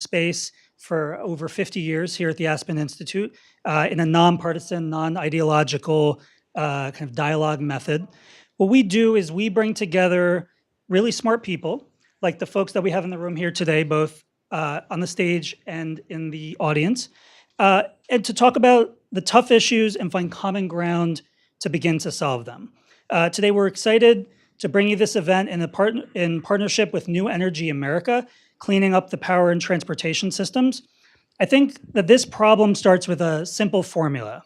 space for over 50 years here at the Aspen Institute in a nonpartisan, non-ideological kind of dialogue method. What we do is we bring together really smart people, like the folks that we have in the room here today, both on the stage and in the audience, and to talk about the tough issues and find common ground to begin to solve them. Today, we're excited to bring you this event in partnership with New Energy America, cleaning up the power and transportation systems. I think that this problem starts with a simple formula.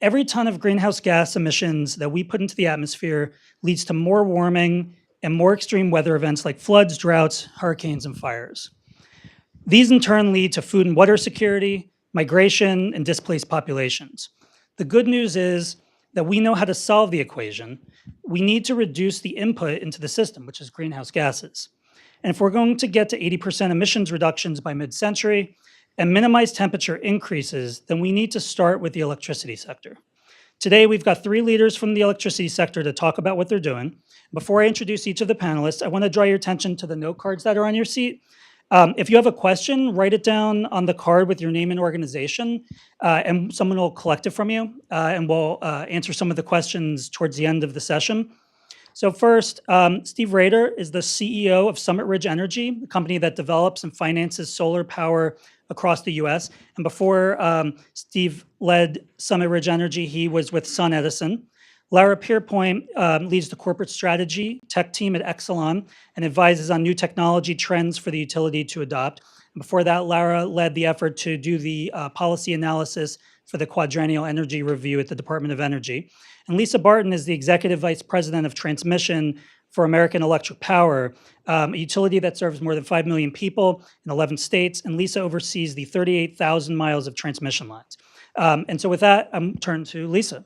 Every ton of greenhouse gas emissions that we put into the atmosphere leads to more warming and more extreme weather events like floods, droughts, hurricanes, and fires. These in turn lead to food and water security, migration, and displaced populations. The good news is that we know how to solve the equation. We need to reduce the input into the system, which is greenhouse gases. And if we're going to get to 80% emissions reductions by mid-century and minimize temperature increases, then we need to start with the electricity sector. Today, we've got 3 leaders from the electricity sector to talk about what they're doing. Before I introduce each of the panelists, I want to draw your attention to the note cards that are on your seat. If you have a question, write it down on the card with your name and organization, and someone will collect it from you, and we'll answer some of the questions towards the end of the session. So first, Steve Rader is the CEO of Summit Ridge Energy, a company that develops and finances solar power across the US. And before Steve led Summit Ridge Energy, he was with SunEdison. Lara Pierpoint leads the corporate strategy tech team at Exelon and advises on new technology trends for the utility to adopt. And before that, Lara led the effort to do the policy analysis for the Quadrennial Energy Review at the Department of Energy. And Lisa Barton is the Executive Vice President of Transmission for American Electric Power, a utility that serves more than 5 million people in 11 states. And Lisa oversees the 38,000 miles of transmission lines. And so with that, I'm turned to Lisa.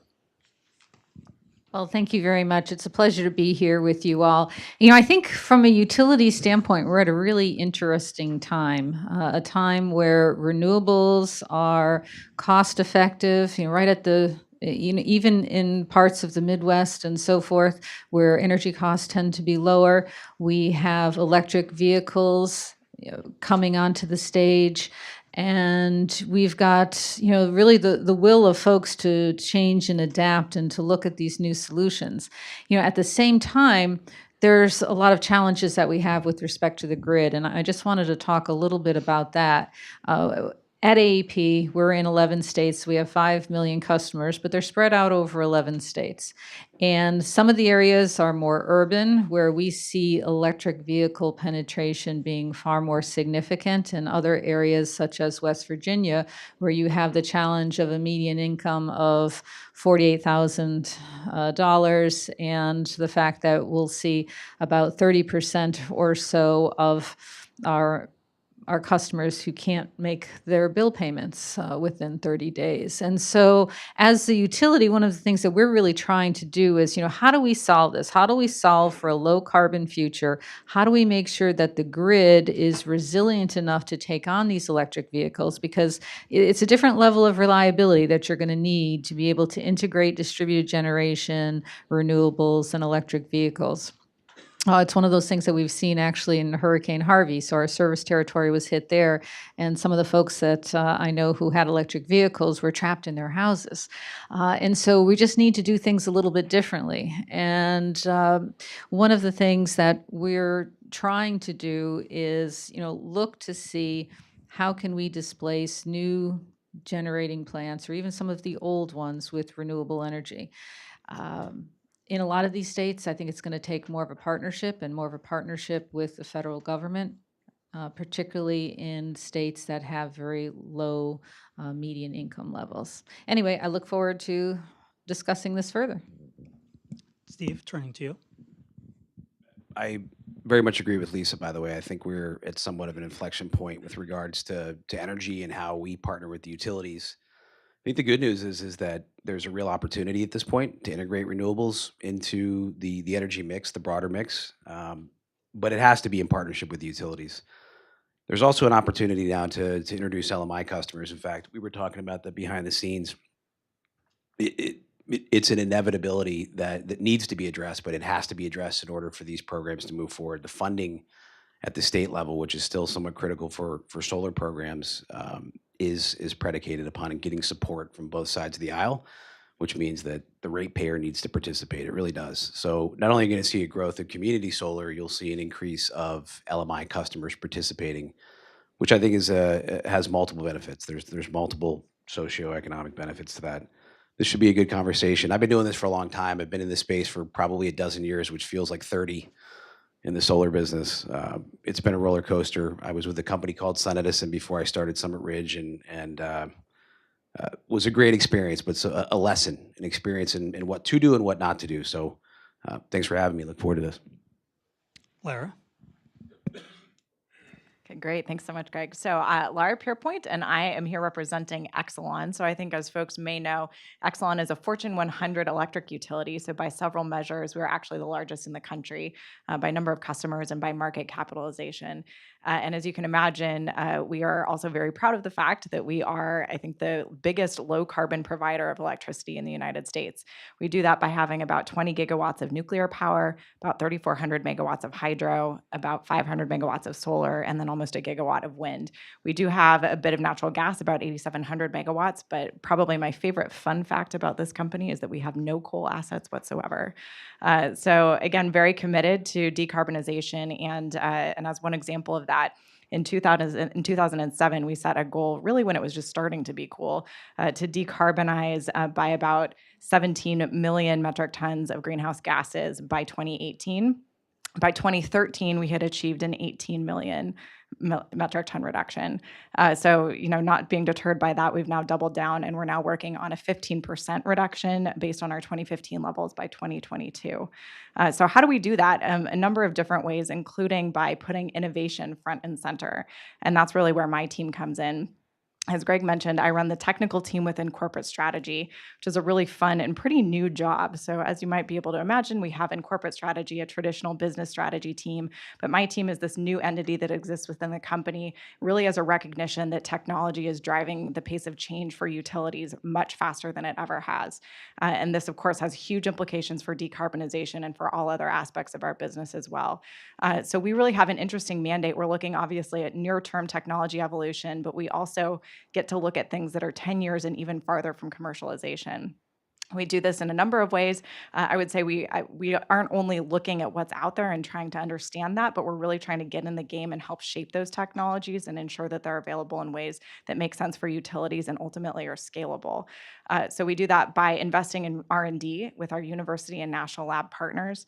Well, thank you very much. It's a pleasure to be here with you all. You know, I think from a utility standpoint, we're at a really interesting time, a time where renewables are cost effective, right at the, even in parts of the Midwest and so forth, where energy costs tend to be lower. We have electric vehicles coming onto the stage. And we've got, really the will of folks to change and adapt and to look at these new solutions. At the same time, there's a lot of challenges that we have with respect to the grid. And I just wanted to talk a little bit about that. At AEP, we're in 11 states. We have 5 million customers, but they're spread out over 11 states. And some of the areas are more urban, where we see electric vehicle penetration being far more significant, and other areas such as West Virginia, where you have the challenge of a median income of $48,000 and the fact that we'll see about 30% or so of our customers who can't make their bill payments within 30 days. And so as the utility, one of the things that we're really trying to do is, how do we solve this? How do we solve for a low carbon future? How do we make sure that the grid is resilient enough to take on these electric vehicles? Because it's a different level of reliability that you're going to need to be able to integrate distributed generation, renewables, and electric vehicles. It's one of those things that we've seen actually in Hurricane Harvey. So our service territory was hit there, and some of the folks that I know who had electric vehicles were trapped in their houses. And so we just need to do things a little bit differently. And one of the things that we're trying to do is, look to see how can we displace new generating plants or even some of the old ones with renewable energy. In a lot of these states, I think it's going to take more of a partnership with the federal government, particularly in states that have very low median income levels. Anyway, I look forward to discussing this further. Steve, turning to you. I very much agree with Lisa, by the way. I think we're at somewhat of an inflection point with regards to energy and how we partner with the utilities. I think the good news is that there's a real opportunity at this point to integrate renewables into the energy mix, the broader mix, but it has to be in partnership with the utilities. There's also an opportunity now to introduce LMI customers. In fact, we were talking about that behind the scenes. It's an inevitability that needs to be addressed, but it has to be addressed in order for these programs to move forward. The funding at the state level, which is still somewhat critical for solar programs, is predicated upon getting support from both sides of the aisle, which means that the ratepayer needs to participate. It really does. So not only are you going to see a growth of community solar, you'll see an increase of LMI customers participating, which I think is has multiple benefits. There's multiple socioeconomic benefits to that. This should be a good conversation. I've been doing this for a long time. I've been in this space for probably a dozen years, which feels like 30 in the solar business. It's been a roller coaster. I was with a company called Sun Edison before I started Summit Ridge, and was a great experience, but it's a lesson, an experience in what to do and what not to do. So thanks for having me. Look forward to this. Lara? Okay, great. Thanks so much, Greg. So, Lara Pierpoint, and I am here representing Exelon. So, I think as folks may know, Exelon is a Fortune 100 electric utility. So, by several measures, we're actually the largest in the country by number of customers and by market capitalization. And as you can imagine, we are also very proud of the fact that we are, I think, the biggest low carbon provider of electricity in the United States. We do that by having about 20 gigawatts of nuclear power, about 3,400 megawatts of hydro, about 500 megawatts of solar, and then almost a gigawatt of wind. We do have a bit of natural gas, about 8,700 megawatts, but probably my favorite fun fact about this company is that we have no coal assets whatsoever. So again, very committed to decarbonization, and as one example of that, in 2007, we set a goal, really when it was just starting to be cool, to decarbonize by about 17 million metric tons of greenhouse gases by 2018. By 2013, we had achieved an 18 million metric ton reduction. So, not being deterred by that, we've now doubled down, and we're now working on a 15% reduction based on our 2015 levels by 2022. So how do we do that? A number of different ways, including by putting innovation front and center. And that's really where my team comes in. As Greg mentioned, I run the technical team within corporate strategy, which is a really fun and pretty new job. So as you might be able to imagine, we have in corporate strategy a traditional business strategy team, but my team is this new entity that exists within the company, really as a recognition that technology is driving the pace of change for utilities much faster than it ever has. And this, of course, has huge implications for decarbonization and for all other aspects of our business as well. So we really have an interesting mandate. We're looking obviously at near-term technology evolution, but we also get to look at things that are 10 years and even farther from commercialization. We do this in a number of ways. I would say we aren't only looking at what's out there and trying to understand that, but we're really trying to get in the game and help shape those technologies and ensure that they're available in ways that make sense for utilities and ultimately are scalable. So we do that by investing in R&D with our university and national lab partners.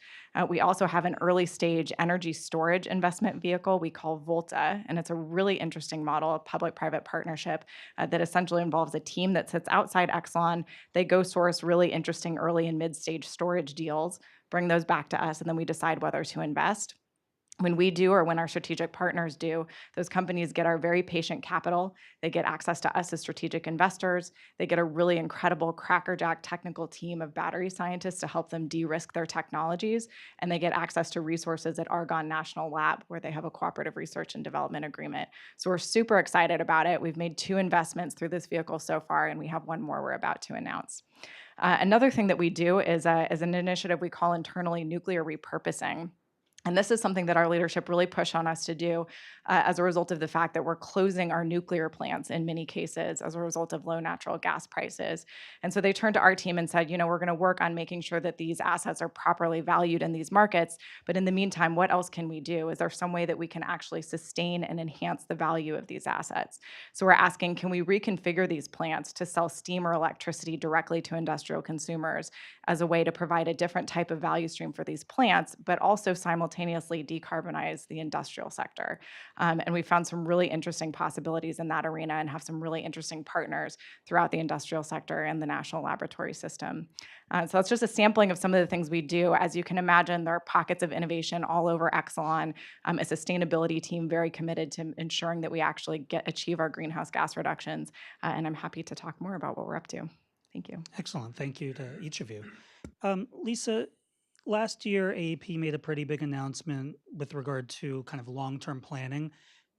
We also have an early stage energy storage investment vehicle we call Volta, and it's a really interesting model, a public-private partnership that essentially involves a team that sits outside Exelon. They go source really interesting early and mid-stage storage deals, bring those back to us, and then we decide whether to invest. When we do, or when our strategic partners do, those companies get our very patient capital. They get access to us as strategic investors. They get a really incredible crackerjack technical team of battery scientists to help them de-risk their technologies. And they get access to resources at Argonne National Lab, where they have a cooperative research and development agreement. So we're super excited about it. We've made 2 investments through this vehicle so far, and we have 1 more we're about to announce. Another thing that we do is an initiative we call internally nuclear repurposing. And this is something that our leadership really pushed on us to do as a result of the fact that we're closing our nuclear plants in many cases as a result of low natural gas prices. And so they turned to our team and said, we're going to work on making sure that these assets are properly valued in these markets. But in the meantime, what else can we do? Is there some way that we can actually sustain and enhance the value of these assets? So we're asking, can we reconfigure these plants to sell steam or electricity directly to industrial consumers as a way to provide a different type of value stream for these plants, but also simultaneously decarbonize the industrial sector? And we found some really interesting possibilities in that arena and have some really interesting partners throughout the industrial sector and the national laboratory system. So that's just a sampling of some of the things we do. As you can imagine, there are pockets of innovation all over Exelon, a sustainability team very committed to ensuring that we actually achieve our greenhouse gas reductions. And I'm happy to talk more about what we're up to. Thank you. Excellent. Thank you to each of you. Lisa, last year, AEP made a pretty big announcement with regard to kind of long-term planning.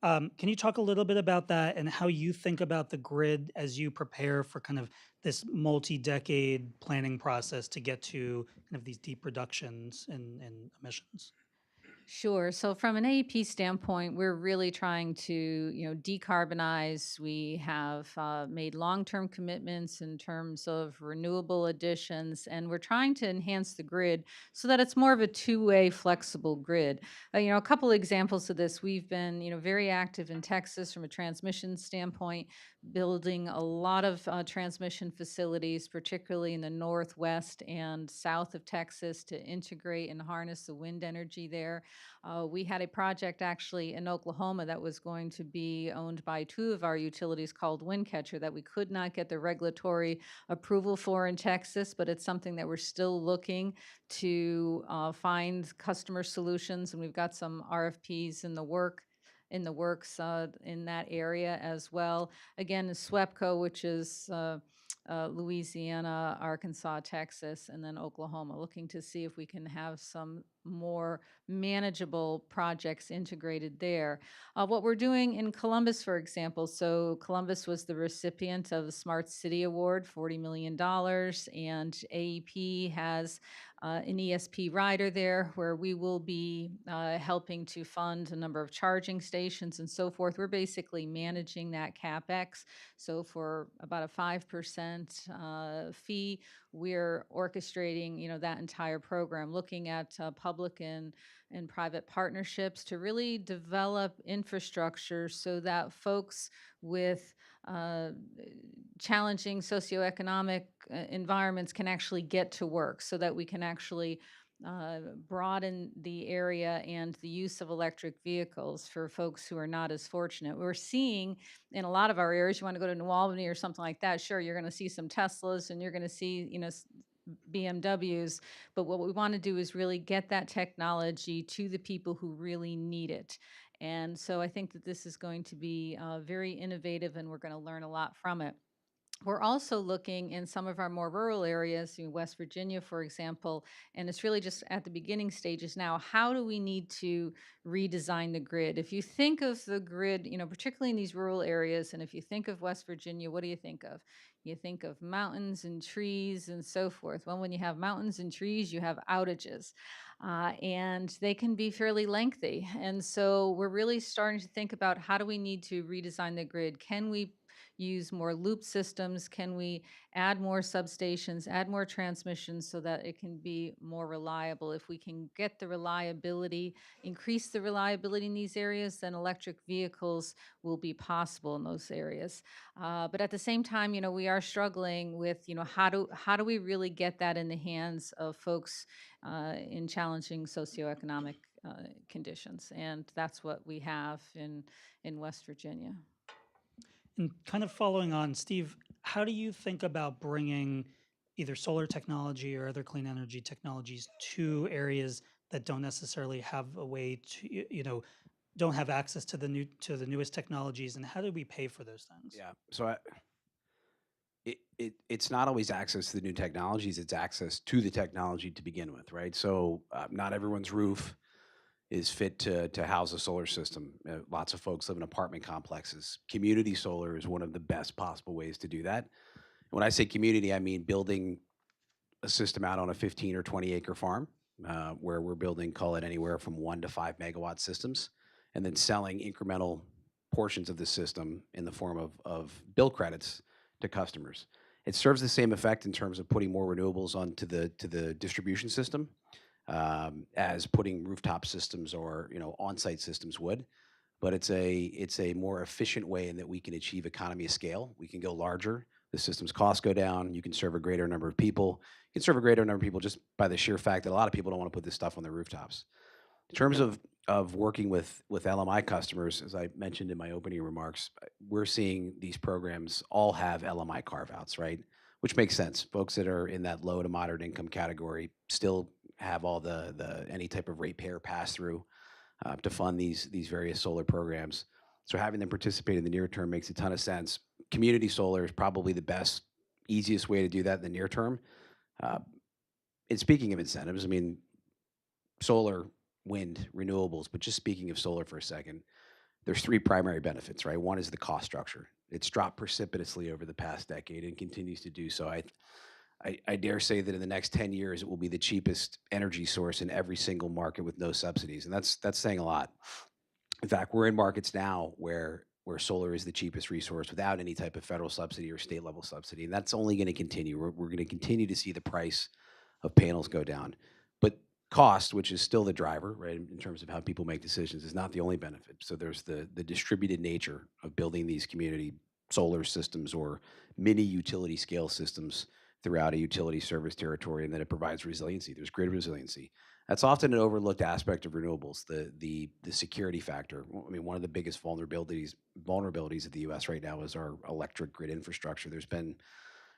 Can you talk a little bit about that and how you think about the grid as you prepare for kind of this multi-decade planning process to get to kind of these deep reductions in emissions? Sure. So from an AEP standpoint, we're really trying to, decarbonize. We have made long-term commitments in terms of renewable additions, and we're trying to enhance the grid so that it's more of a two-way flexible grid. A couple examples of this: we've been, very active in Texas from a transmission standpoint, building a lot of transmission facilities, particularly in the northwest and south of Texas, to integrate and harness the wind energy there. We had a project actually in Oklahoma that was going to be owned by two of our utilities called Windcatcher that we could not get the regulatory approval for in Texas, but it's something that we're still looking to find customer solutions, and we've got some RFPs in the works in that area as well. Again, SWEPCO, which is Louisiana, Arkansas, Texas, and then Oklahoma, looking to see if we can have some more manageable projects integrated there. What we're doing in Columbus, for example, so Columbus was the recipient of the Smart City Award, $40 million, and AEP has an ESP rider there where we will be helping to fund a number of charging stations and so forth. We're basically managing that CapEx. So for about a 5% fee, we're orchestrating, that entire program, looking at public and private partnerships to really develop infrastructure so that folks with challenging socioeconomic environments can actually get to work, so that we can actually broaden the area and the use of electric vehicles for folks who are not as fortunate. We're seeing in a lot of our areas, you want to go to New Albany or something like that, sure, you're going to see some Teslas and you're going to see, BMWs, but what we want to do is really get that technology to the people who really need it. And so I think that this is going to be very innovative, and we're going to learn a lot from it. We're also looking in some of our more rural areas, West Virginia, for example, and it's really just at the beginning stages now. How do we need to redesign the grid? If you think of the grid, particularly in these rural areas, and if you think of West Virginia, what do you think of? You think of mountains and trees and so forth. Well, when you have mountains and trees, you have outages, and they can be fairly lengthy. And so we're really starting to think about, how do we need to redesign the grid? Can we use more loop systems? Can we add more substations, add more transmissions so that it can be more reliable? If we can get the reliability, increase the reliability in these areas, then electric vehicles will be possible in those areas. But at the same time, we are struggling with, how do we really get that in the hands of folks in challenging socioeconomic conditions? And that's what we have in West Virginia. And kind of following on, Steve, how do you think about bringing either solar technology or other clean energy technologies to areas that don't necessarily have a way to, don't have access to the newest technologies, and how do we pay for those things? Yeah. So it's not always access to the new technologies, it's access to the technology to begin with, right? So not everyone's roof is fit to house a solar system. Lots of folks live in apartment complexes. Community solar is one of the best possible ways to do that. When I say community, I mean building a system out on a 15 or 20 acre farm, where we're building, call it anywhere from 1 to 5 megawatt systems, and then selling incremental portions of the system in the form of bill credits to customers. It serves the same effect in terms of putting more renewables onto the distribution system, as putting rooftop systems or on-site systems would, but it's a more efficient way in that we can achieve economy of scale. We can go larger. The system's costs go down. You can serve a greater number of people. You can serve a greater number of people just by the sheer fact that a lot of people don't want to put this stuff on their rooftops. In terms of working with LMI customers, as I mentioned in my opening remarks, we're seeing these programs all have LMI carve-outs, right? Which makes sense. Folks that are in that low to moderate income category still have all the any type of ratepayer pass through to fund these various solar programs. So having them participate in the near term makes a ton of sense. Community solar is probably the best, easiest way to do that in the near term. And speaking of incentives, I mean, solar, wind, renewables, but just speaking of solar for a second, there's 3 primary benefits, right? One is the cost structure. It's dropped precipitously over the past decade and continues to do so. I dare say that in the next 10 years, it will be the cheapest energy source in every single market with no subsidies. And that's saying a lot. In fact, we're in markets now where solar is the cheapest resource without any type of federal subsidy or state level subsidy. And that's only going to continue. We're going to continue to see the price of panels go down. But cost, which is still the driver, right, in terms of how people make decisions, is not the only benefit. So there's the distributed nature of building these community solar systems or mini utility scale systems throughout a utility service territory, and then it provides resiliency. There's grid resiliency. That's often an overlooked aspect of renewables, the security factor. I mean, one of the biggest vulnerabilities of the U.S. right now is our electric grid infrastructure. There's been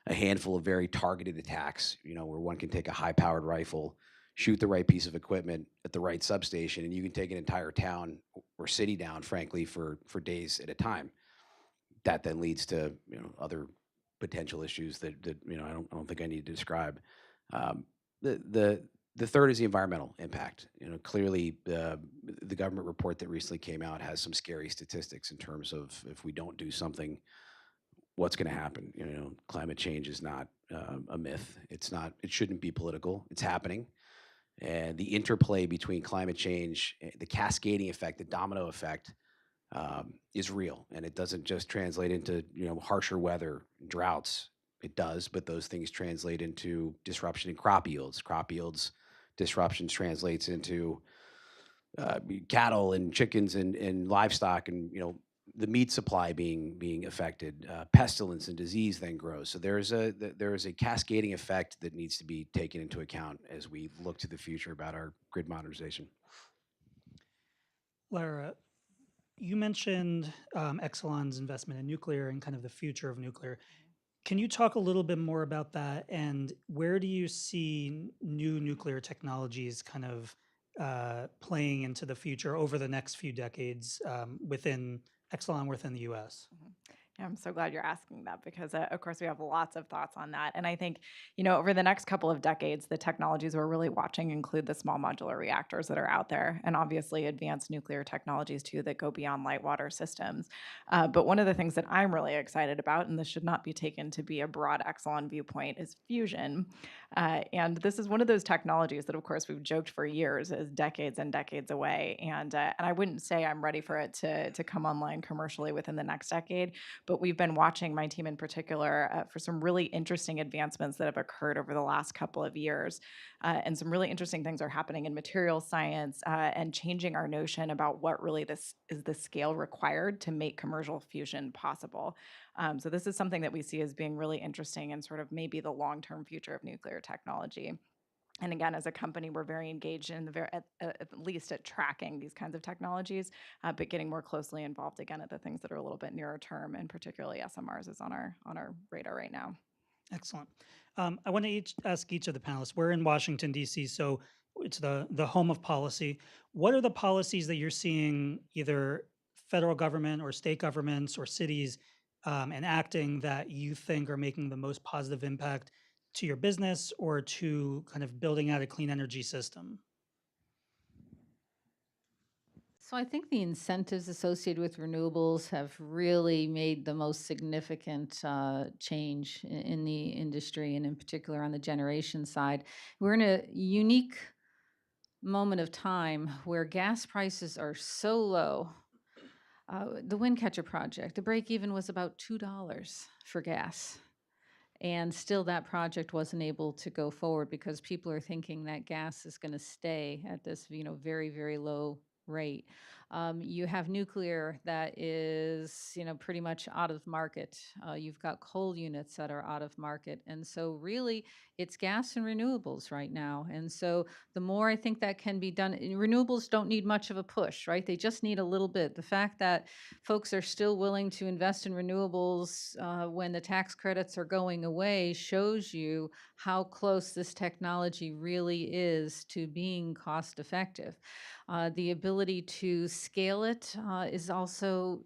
a handful of very targeted attacks, where one can take a high-powered rifle, shoot the right piece of equipment at the right substation, and you can take an entire town or city down, frankly, for days at a time. That then leads to other potential issues that I don't think I need to describe. Um, the third is the environmental impact. Clearly, the government report that recently came out has some scary statistics in terms of if we don't do something, what's going to happen. Climate change is not a myth. It's not. It shouldn't be political. It's happening, and the interplay between climate change, the cascading effect, the domino effect, is real, and it doesn't just translate into harsher weather, droughts. It does, but those things translate into disruption in crop yields. Crop yields disruptions translates into cattle and chickens and livestock, and the meat supply being affected. Pestilence and disease then grows. So there is a cascading effect that needs to be taken into account as we look to the future about our grid modernization. Lara, you mentioned Exelon's investment in nuclear and kind of the future of nuclear. Can you talk a little bit more about that, and where do you see new nuclear technologies kind of playing into the future over the next few decades within Exelon, within the U.S.? Yeah, I'm so glad you're asking that because, of course, we have lots of thoughts on that. And I think, over the next couple of decades, the technologies we're really watching include the small modular reactors that are out there and obviously advanced nuclear technologies, too, that go beyond light water systems. But one of the things that I'm really excited about, and this should not be taken to be a broad Exelon viewpoint, is fusion. And this is one of those technologies that, of course, we've joked for years is decades and decades away. And I wouldn't say I'm ready for it to come online commercially within the next decade. But we've been watching, my team in particular, for some really interesting advancements that have occurred over the last couple of years. And some really interesting things are happening in materials science and changing our notion about what really this is the scale required to make commercial fusion possible. So this is something that we see as being really interesting and sort of maybe the long-term future of nuclear technology. And again, as a company, we're very engaged in at least at tracking these kinds of technologies, but getting more closely involved again at the things that are a little bit nearer term, and particularly SMRs is on our radar right now. Excellent. I want to ask each of the panelists. We're in Washington, D.C., so it's the home of policy. What are the policies that you're seeing either federal government or state governments or cities enacting that you think are making the most positive impact to your business or to kind of building out a clean energy system? So I think the incentives associated with renewables have really made the most significant change in the industry, and in particular on the generation side. We're in a unique moment of time where gas prices are so low. The Windcatcher project, the break even was about $2 for gas. And still that project wasn't able to go forward because people are thinking that gas is going to stay at this, very, very low rate. You have nuclear that is, pretty much out of market. You've got coal units that are out of market. And so really it's gas and renewables right now. And so the more I think that can be done, and renewables don't need much of a push, right? They just need a little bit. The fact that folks are still willing to invest in renewables when the tax credits are going away shows you how close this technology really is to being cost effective. The ability to scale it is also,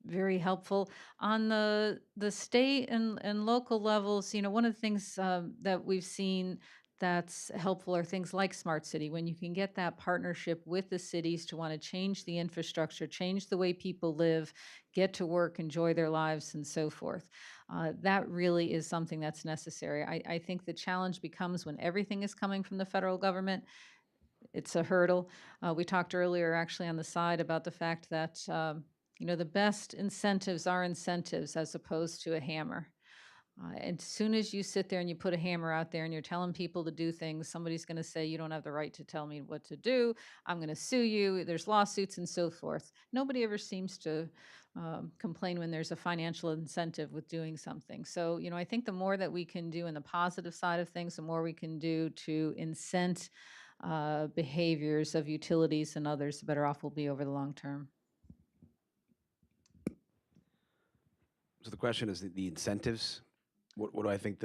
very helpful. On the state and local levels, one of the things that we've seen that's helpful are things like Smart City, when you can get that partnership with the cities to want to change the infrastructure, change the way people live, get to work, enjoy their lives, and so forth. That really is something that's necessary. I think the challenge becomes when everything is coming from the federal government. It's a hurdle. We talked earlier, actually, on the side about the fact that the best incentives are incentives as opposed to a hammer. And as soon as you sit there and you put a hammer out there and you're telling people to do things, somebody's going to say, you don't have the right to tell me what to do. I'm going to sue you. There's lawsuits and so forth. Nobody ever seems to complain when there's a financial incentive with doing something. So, I think the more that we can do in the positive side of things, the more we can do to incent behaviors of utilities and others, the better off we'll be over the long term. So the question is the incentives. What do I think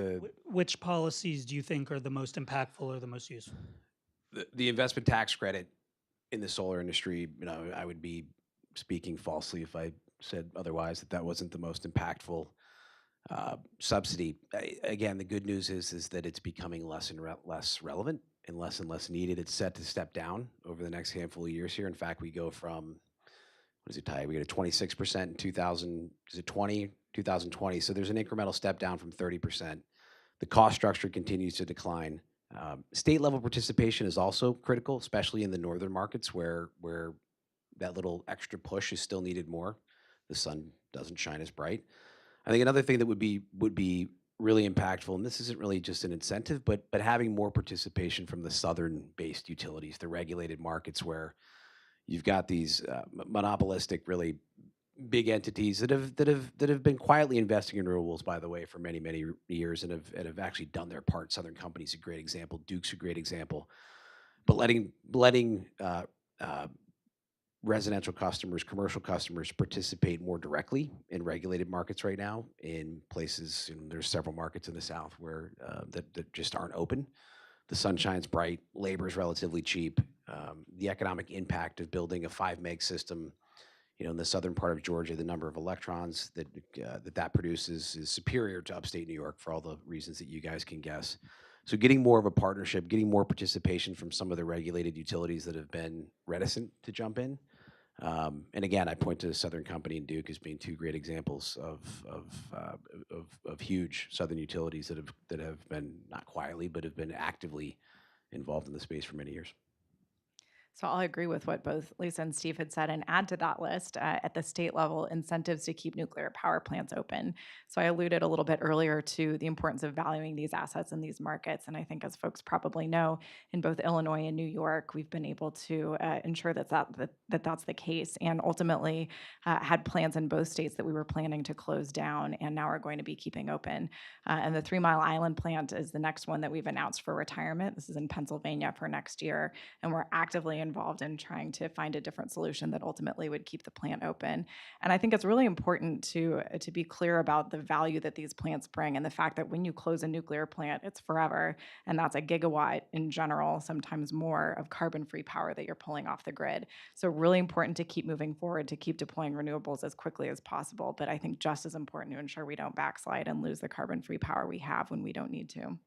Which policies do you think are the most impactful or the most useful? the investment tax credit in the solar industry? I would be speaking falsely if I said otherwise, that wasn't the most impactful subsidy. Again, the good news is that it's becoming less and less relevant and less needed. It's set to step down over the next handful of years here. In fact, we go from, what is it, Ty? We go to 26% in 2020. So there's an incremental step down from 30%. The cost structure continues to decline. State level participation is also critical, especially in the northern markets where that little extra push is still needed more. The sun doesn't shine as bright. I think another thing that would be really impactful, and this isn't really just an incentive, but having more participation from the southern-based utilities, the regulated markets where you've got these monopolistic, really big entities that have been quietly investing in renewables, by the way, for many years, and have actually done their part. Southern Company's a great example. Duke's a great example. But letting residential customers, commercial customers participate more directly in regulated markets right now in places, and there's several markets in the South where that just aren't open. The sun shines bright, labor is relatively cheap. The economic impact of building a 5 meg system, in the southern part of Georgia, the number of electrons that produces is superior to upstate New York for all the reasons that you guys can guess. So getting more of a partnership, getting more participation from some of the regulated utilities that have been reticent to jump in. And again, I point to Southern Company and Duke as being two great examples of huge Southern utilities that have been, not quietly, but have been actively involved in the space for many years. So I'll agree with what both Lisa and Steve had said and add to that list at the state level, incentives to keep nuclear power plants open. So I alluded a little bit earlier to the importance of valuing these assets in these markets. And I think, as folks probably know, in both Illinois and New York, we've been able to ensure that's the case, and ultimately had plants in both states that we were planning to close down and now are going to be keeping open. And the 3 Mile Island plant is the next one that we've announced for retirement. This is in Pennsylvania for next year. And we're actively involved in trying to find a different solution that ultimately would keep the plant open. And I think it's really important to be clear about the value that these plants bring, and the fact that when you close a nuclear plant, it's forever. And that's a gigawatt in general, sometimes more, of carbon-free power that you're pulling off the grid. So really important to keep moving forward, to keep deploying renewables as quickly as possible. But I think just as important to ensure we don't backslide and lose the carbon-free power we have when we don't need to.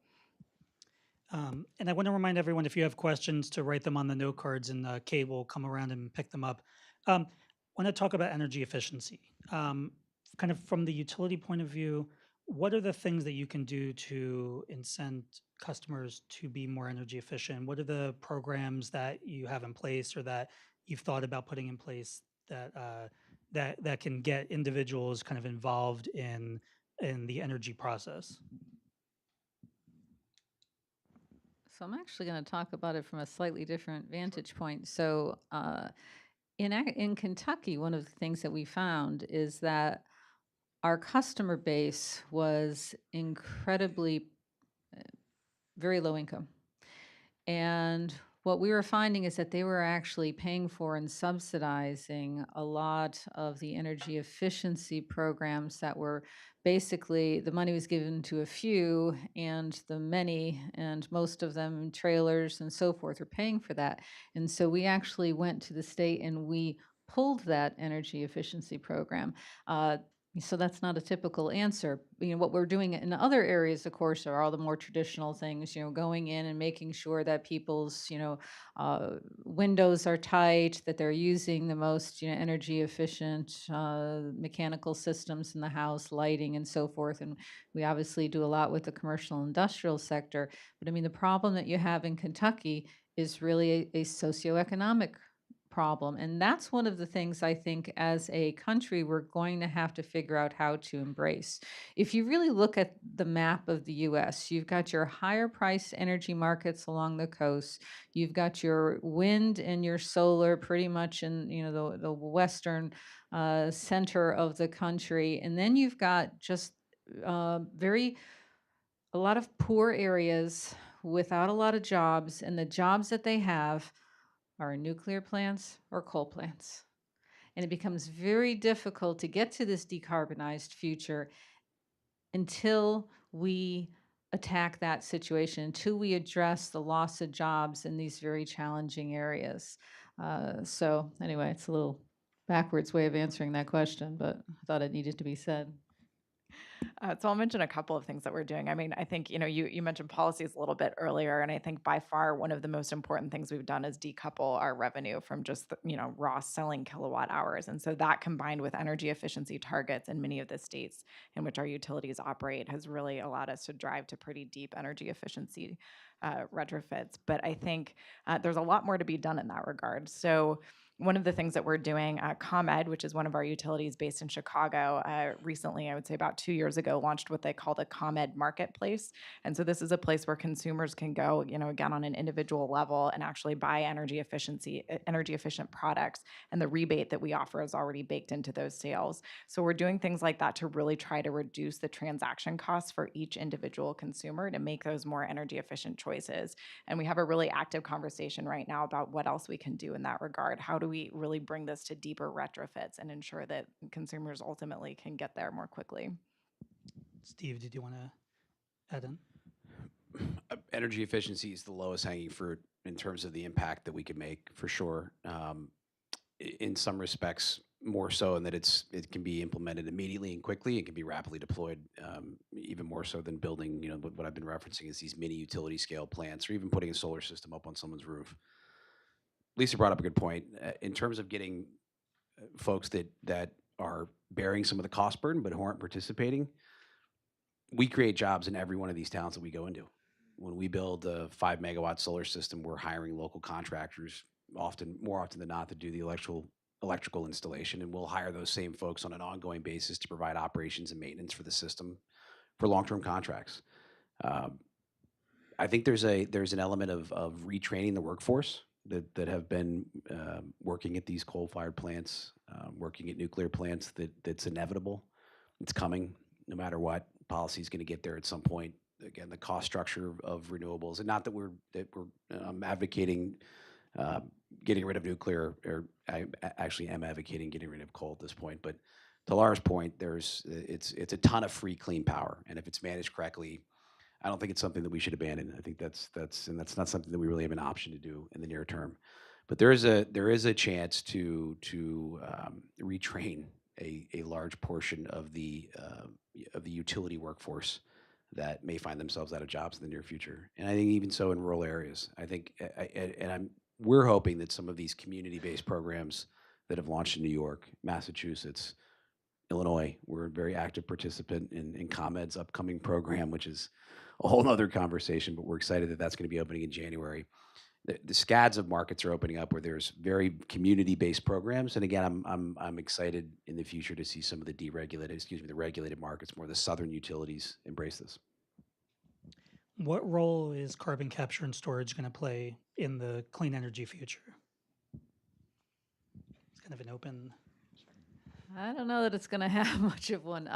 And I want to remind everyone, if you have questions, to write them on the note cards, and Kate will come around and pick them up. I want to talk about energy efficiency. Kind of from the utility point of view, what are the things that you can do to incent customers to be more energy efficient? What are the programs that you have in place or that you've thought about putting in place that can get individuals kind of involved in the energy process? So I'm actually going to talk about it from a slightly different vantage point. So in Kentucky, one of the things that we found is that our customer base was incredibly very low income. And what we were finding is that they were actually paying for and subsidizing a lot of the energy efficiency programs that were basically, the money was given to a few, and the many, and most of them, trailers and so forth, are paying for that. And so we actually went to the state and we pulled that energy efficiency program. So that's not a typical answer. What we're doing in other areas, of course, are all the more traditional things, going in and making sure that people's, windows are tight, that they're using the most, energy efficient mechanical systems in the house, lighting and so forth. And we obviously do a lot with the commercial industrial sector. But I mean, the problem that you have in Kentucky is really a socioeconomic problem. And that's one of the things I think as a country we're going to have to figure out how to embrace. If you really look at the map of the US, you've got your higher price energy markets along the coast. You've got your wind and your solar pretty much in the western center of the country. And then you've got just very a lot of poor areas without a lot of jobs, and the jobs that they have are nuclear plants or coal plants. And it becomes very difficult to get to this decarbonized future until we attack that situation, until we address the loss of jobs in these very challenging areas. So, anyway, it's a little backwards way of answering that question, but I thought it needed to be said. So I'll mention a couple of things that we're doing. I mean, I think, you mentioned policies a little bit earlier, and I think by far one of the most important things we've done is decouple our revenue from just the, raw selling kilowatt hours. And so that combined with energy efficiency targets in many of the states in which our utilities operate has really allowed us to drive to pretty deep energy efficiency retrofits. But I think there's a lot more to be done in that regard. So one of the things that we're doing, ComEd, which is one of our utilities based in Chicago, recently, I would say about 2 years ago, launched what they call the ComEd Marketplace. And so this is a place where consumers can go, again, on an individual level and actually buy energy efficient products. And the rebate that we offer is already baked into those sales. So we're doing things like that to really try to reduce the transaction costs for each individual consumer to make those more energy efficient choices. And we have a really active conversation right now about what else we can do in that regard. How do we really bring this to deeper retrofits and ensure that consumers ultimately can get there more quickly? Steve, did you want to add in? Energy efficiency is the lowest hanging fruit in terms of the impact that we can make, for sure. In some respects, more so in that it can be implemented immediately and quickly. It can be rapidly deployed, even more so than building. What I've been referencing is these mini utility scale plants, or even putting a solar system up on someone's roof. Lisa brought up a good point in terms of getting folks that are bearing some of the cost burden but who aren't participating. We create jobs in every one of these towns that we go into. When we build a 5 megawatt solar system, we're hiring local contractors, more often than not, to do the electrical installation, and we'll hire those same folks on an ongoing basis to provide operations and maintenance for the system for long-term contracts. I think there's an element of retraining the workforce that have been working at these coal-fired plants, working at nuclear plants. That's inevitable. It's coming, no matter what. Policy is going to get there at some point. Again, the cost structure of renewables, and not that we're advocating getting rid of nuclear, or I actually am advocating getting rid of coal at this point. But to Laura's point, it's a ton of free clean power, and if it's managed correctly, I don't think it's something that we should abandon. I think that's not something that we really have an option to do in the near term. But there is a chance to retrain a large portion of the utility workforce that may find themselves out of jobs in the near future. And I think even so in rural areas. I think, we're hoping that some of these community-based programs that have launched in New York, Massachusetts, Illinois, we're a very active participant in ComEd's upcoming program, which is a whole other conversation, but we're excited that that's going to be opening in January. The scads of markets are opening up where there's very community-based programs, and again, I'm excited in the future to see some of the regulated markets, more the southern utilities embrace this. What role is carbon capture and storage going to play in the clean energy future? It's kind of an open. I don't know that it's going to have much of one.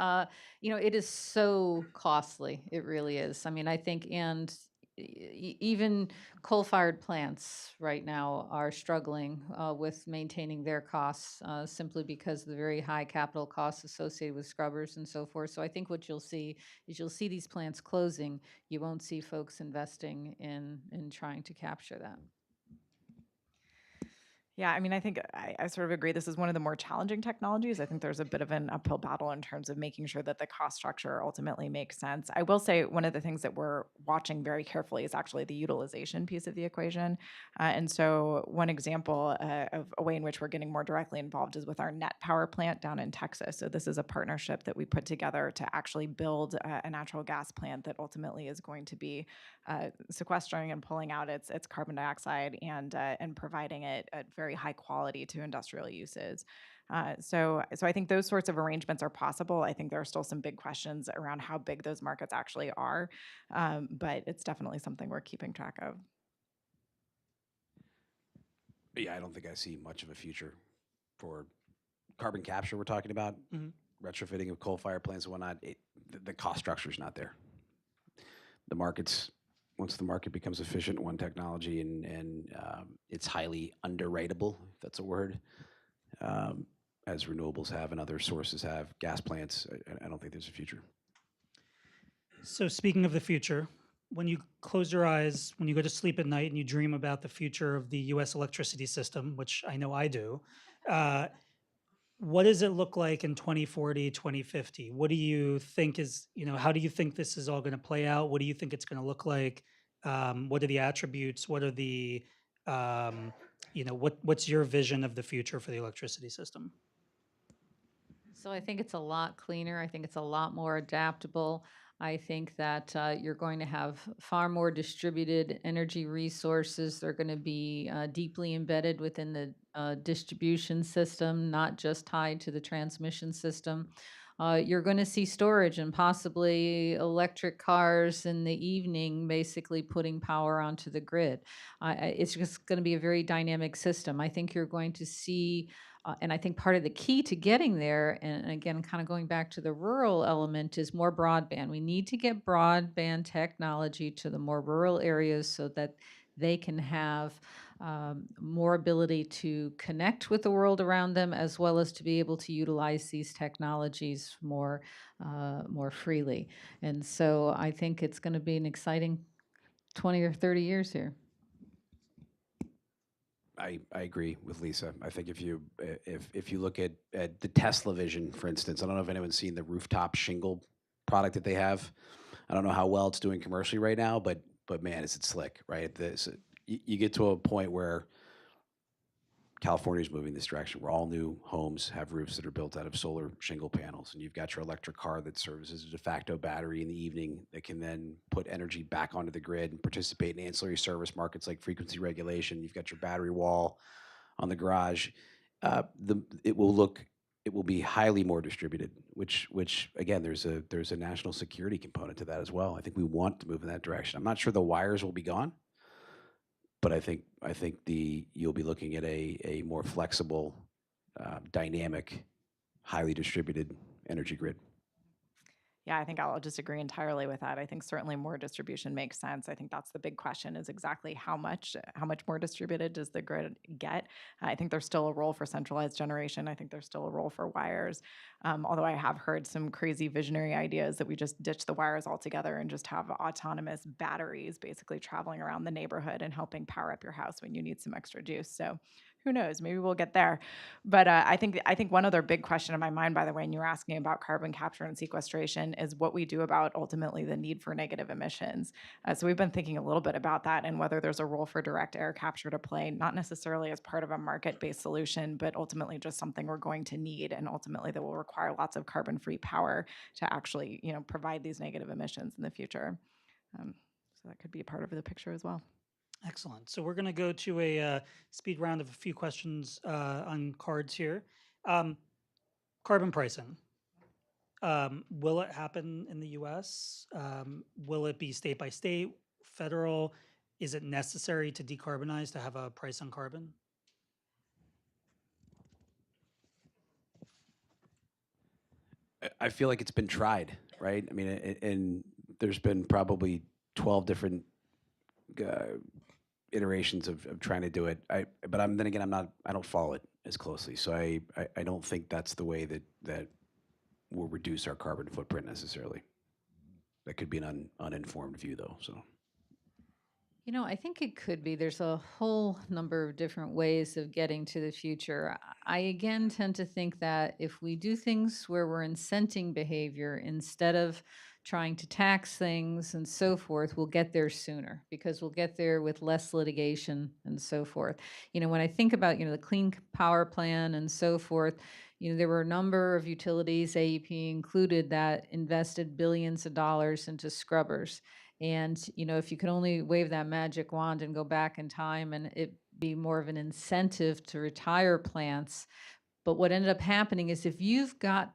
It is so costly. It really is. I mean, I think, and even coal-fired plants right now are struggling with maintaining their costs simply because of the very high capital costs associated with scrubbers and so forth. So I think what you'll see is these plants closing. You won't see folks investing in trying to capture that. Yeah, I mean, I think I sort of agree. This is one of the more challenging technologies. I think there's a bit of an uphill battle in terms of making sure that the cost structure ultimately makes sense. I will say one of the things that we're watching very carefully is actually the utilization piece of the equation. And so, one example of a way in which we're getting more directly involved is with our net power plant down in Texas. So, this is a partnership that we put together to actually build a natural gas plant that ultimately is going to be sequestering and pulling out its carbon dioxide and providing it at very high quality to industrial uses. So I think those sorts of arrangements are possible. I think there are still some big questions around how big those markets actually are, but it's definitely something we're keeping track of. Yeah, I don't think I see much of a future for carbon capture. We're talking about Mhm. retrofitting of coal-fired plants and whatnot. The cost structure is not there. The markets, once the market becomes efficient in one technology and it's highly underratable, if that's a word, um, as renewables have and other sources have, gas plants, I don't think there's a future. So speaking of the future, when you close your eyes, when you go to sleep at night and you dream about the future of the US electricity system, which I know I do, uh, what does it look like in 2040, 2050? What do you think is, how do you think this is all going to play out? What do you think it's going to look like? What are the attributes? What are the, what's your vision of the future for the electricity system? So I think it's a lot cleaner. I think it's a lot more adaptable. I think that you're going to have far more distributed energy resources. They're going to be deeply embedded within the distribution system, not just tied to the transmission system. You're going to see storage and possibly electric cars in the evening, basically putting power onto the grid. It's just going to be a very dynamic system. I think you're going to see and I think part of the key to getting there, and again, kind of going back to the rural element, is more broadband. We need to get broadband technology to the more rural areas so that they can have more ability to connect with the world around them, as well as to be able to utilize these technologies more freely. And so I think it's going to be an exciting 20 or 30 years here. I agree with Lisa. I think if you look at the Tesla vision, for instance, I don't know if anyone's seen the rooftop shingle product that they have. I don't know how well it's doing commercially right now, but man, is it slick, right? You get to a point where California is moving this direction, where all new homes have roofs that are built out of solar shingle panels, and you've got your electric car that serves as a de facto battery in the evening that can then put energy back onto the grid and participate in ancillary service markets like frequency regulation. You've got your battery wall on the garage. It will be highly more distributed, which again, there's a national security component to that as well. I think we want to move in that direction. I'm not sure the wires will be gone, but I think you'll be looking at a more flexible, dynamic, highly distributed energy grid. Yeah, I think I'll just agree entirely with that. I think certainly more distribution makes sense. I think that's the big question is exactly how much more distributed does the grid get? I think there's still a role for centralized generation. I think there's still a role for wires. Although I have heard some crazy visionary ideas that we just ditch the wires altogether and just have autonomous batteries basically traveling around the neighborhood and helping power up your house when you need some extra juice. So who knows? Maybe we'll get there. But I think one other big question in my mind, by the way, and you were asking about carbon capture and sequestration, is what we do about ultimately the need for negative emissions. So we've been thinking a little bit about that and whether there's a role for direct air capture to play, not necessarily as part of a market-based solution, but ultimately just something we're going to need, and ultimately that will require lots of carbon-free power to actually, provide these negative emissions in the future. So that could be a part of the picture as well. Excellent. So we're going to go to a speed round of a few questions on cards here. Carbon pricing. Will it happen in the US? Will it be state by state, federal? Is it necessary to decarbonize to have a price on carbon? I feel like it's been tried, right? I mean, and there's been probably 12 different iterations of trying to do it. But then again, I don't follow it as closely, so I don't think that's the way that will reduce our carbon footprint necessarily. That could be an uninformed view, though. So You know, I think it could be. There's a whole number of different ways of getting to the future. I again tend to think that if we do things where we're incenting behavior instead of trying to tax things and so forth, we'll get there sooner because we'll get there with less litigation and so forth. You know, when I think about, the Clean Power Plan and so forth, there were a number of utilities, AEP included, that invested billions of dollars into scrubbers. And, if you could only wave that magic wand and go back in time and it be more of an incentive to retire plants. But what ended up happening is if you've got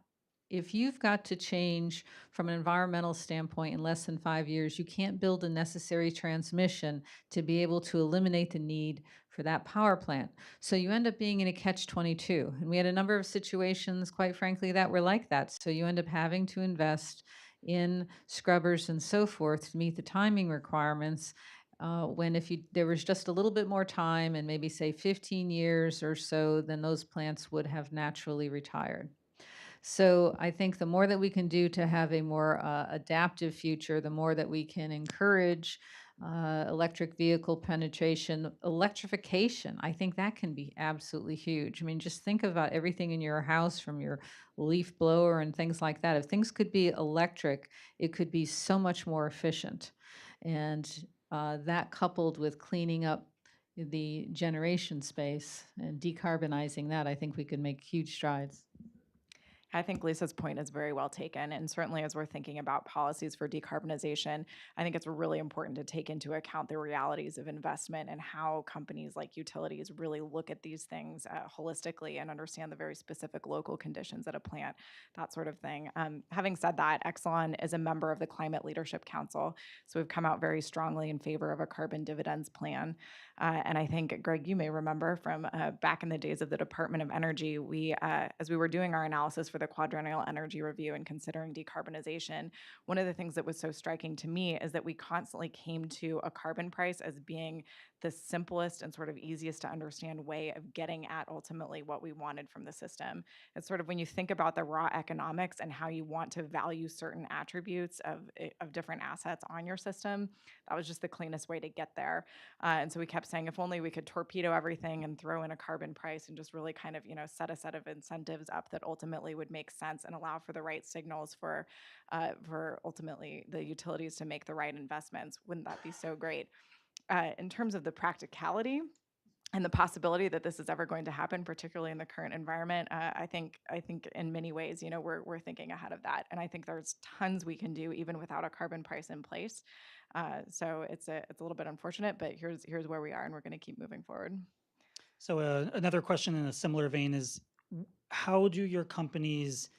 to change from an environmental standpoint in less than 5 years, you can't build a necessary transmission to be able to eliminate the need for that power plant. So you end up being in a catch-22. And we had a number of situations, quite frankly, that were like that. So you end up having to invest in scrubbers and so forth to meet the timing requirements. When if there was just a little bit more time and maybe say 15 years or so, then those plants would have naturally retired. So I think the more that we can do to have a more adaptive future, the more that we can encourage electric vehicle penetration, electrification. I think that can be absolutely huge. I mean, just think about everything in your house from your leaf blower and things like that. If things could be electric, it could be so much more efficient. And that coupled with cleaning up the generation space and decarbonizing that, I think we could make huge strides. I think Lisa's point is very well taken. And certainly, as we're thinking about policies for decarbonization, I think it's really important to take into account the realities of investment and how companies like utilities really look at these things holistically and understand the very specific local conditions at a plant, that sort of thing. Having said that, Exelon is a member of the Climate Leadership Council. So we've come out very strongly in favor of a carbon dividends plan. And I think, Greg, you may remember from back in the days of the Department of Energy, as we were doing our analysis for the Quadrennial Energy Review and considering decarbonization, one of the things that was so striking to me is that we constantly came to a carbon price as being the simplest and sort of easiest to understand way of getting at ultimately what we wanted from the system. It's sort of when you think about the raw economics and how you want to value certain attributes of different assets on your system, that was just the cleanest way to get there. And so we kept saying, if only we could torpedo everything and throw in a carbon price and just really kind of, set a set of incentives up that ultimately would make sense and allow for the right signals for ultimately the utilities to make the right investments. Wouldn't that be so great? In terms of the practicality and the possibility that this is ever going to happen, particularly in the current environment, I think in many ways, we're thinking ahead of that, and I think there's tons we can do even without a carbon price in place. So it's a little bit unfortunate, but here's where we are, and we're going to keep moving forward. So another question in a similar vein is, how do your companies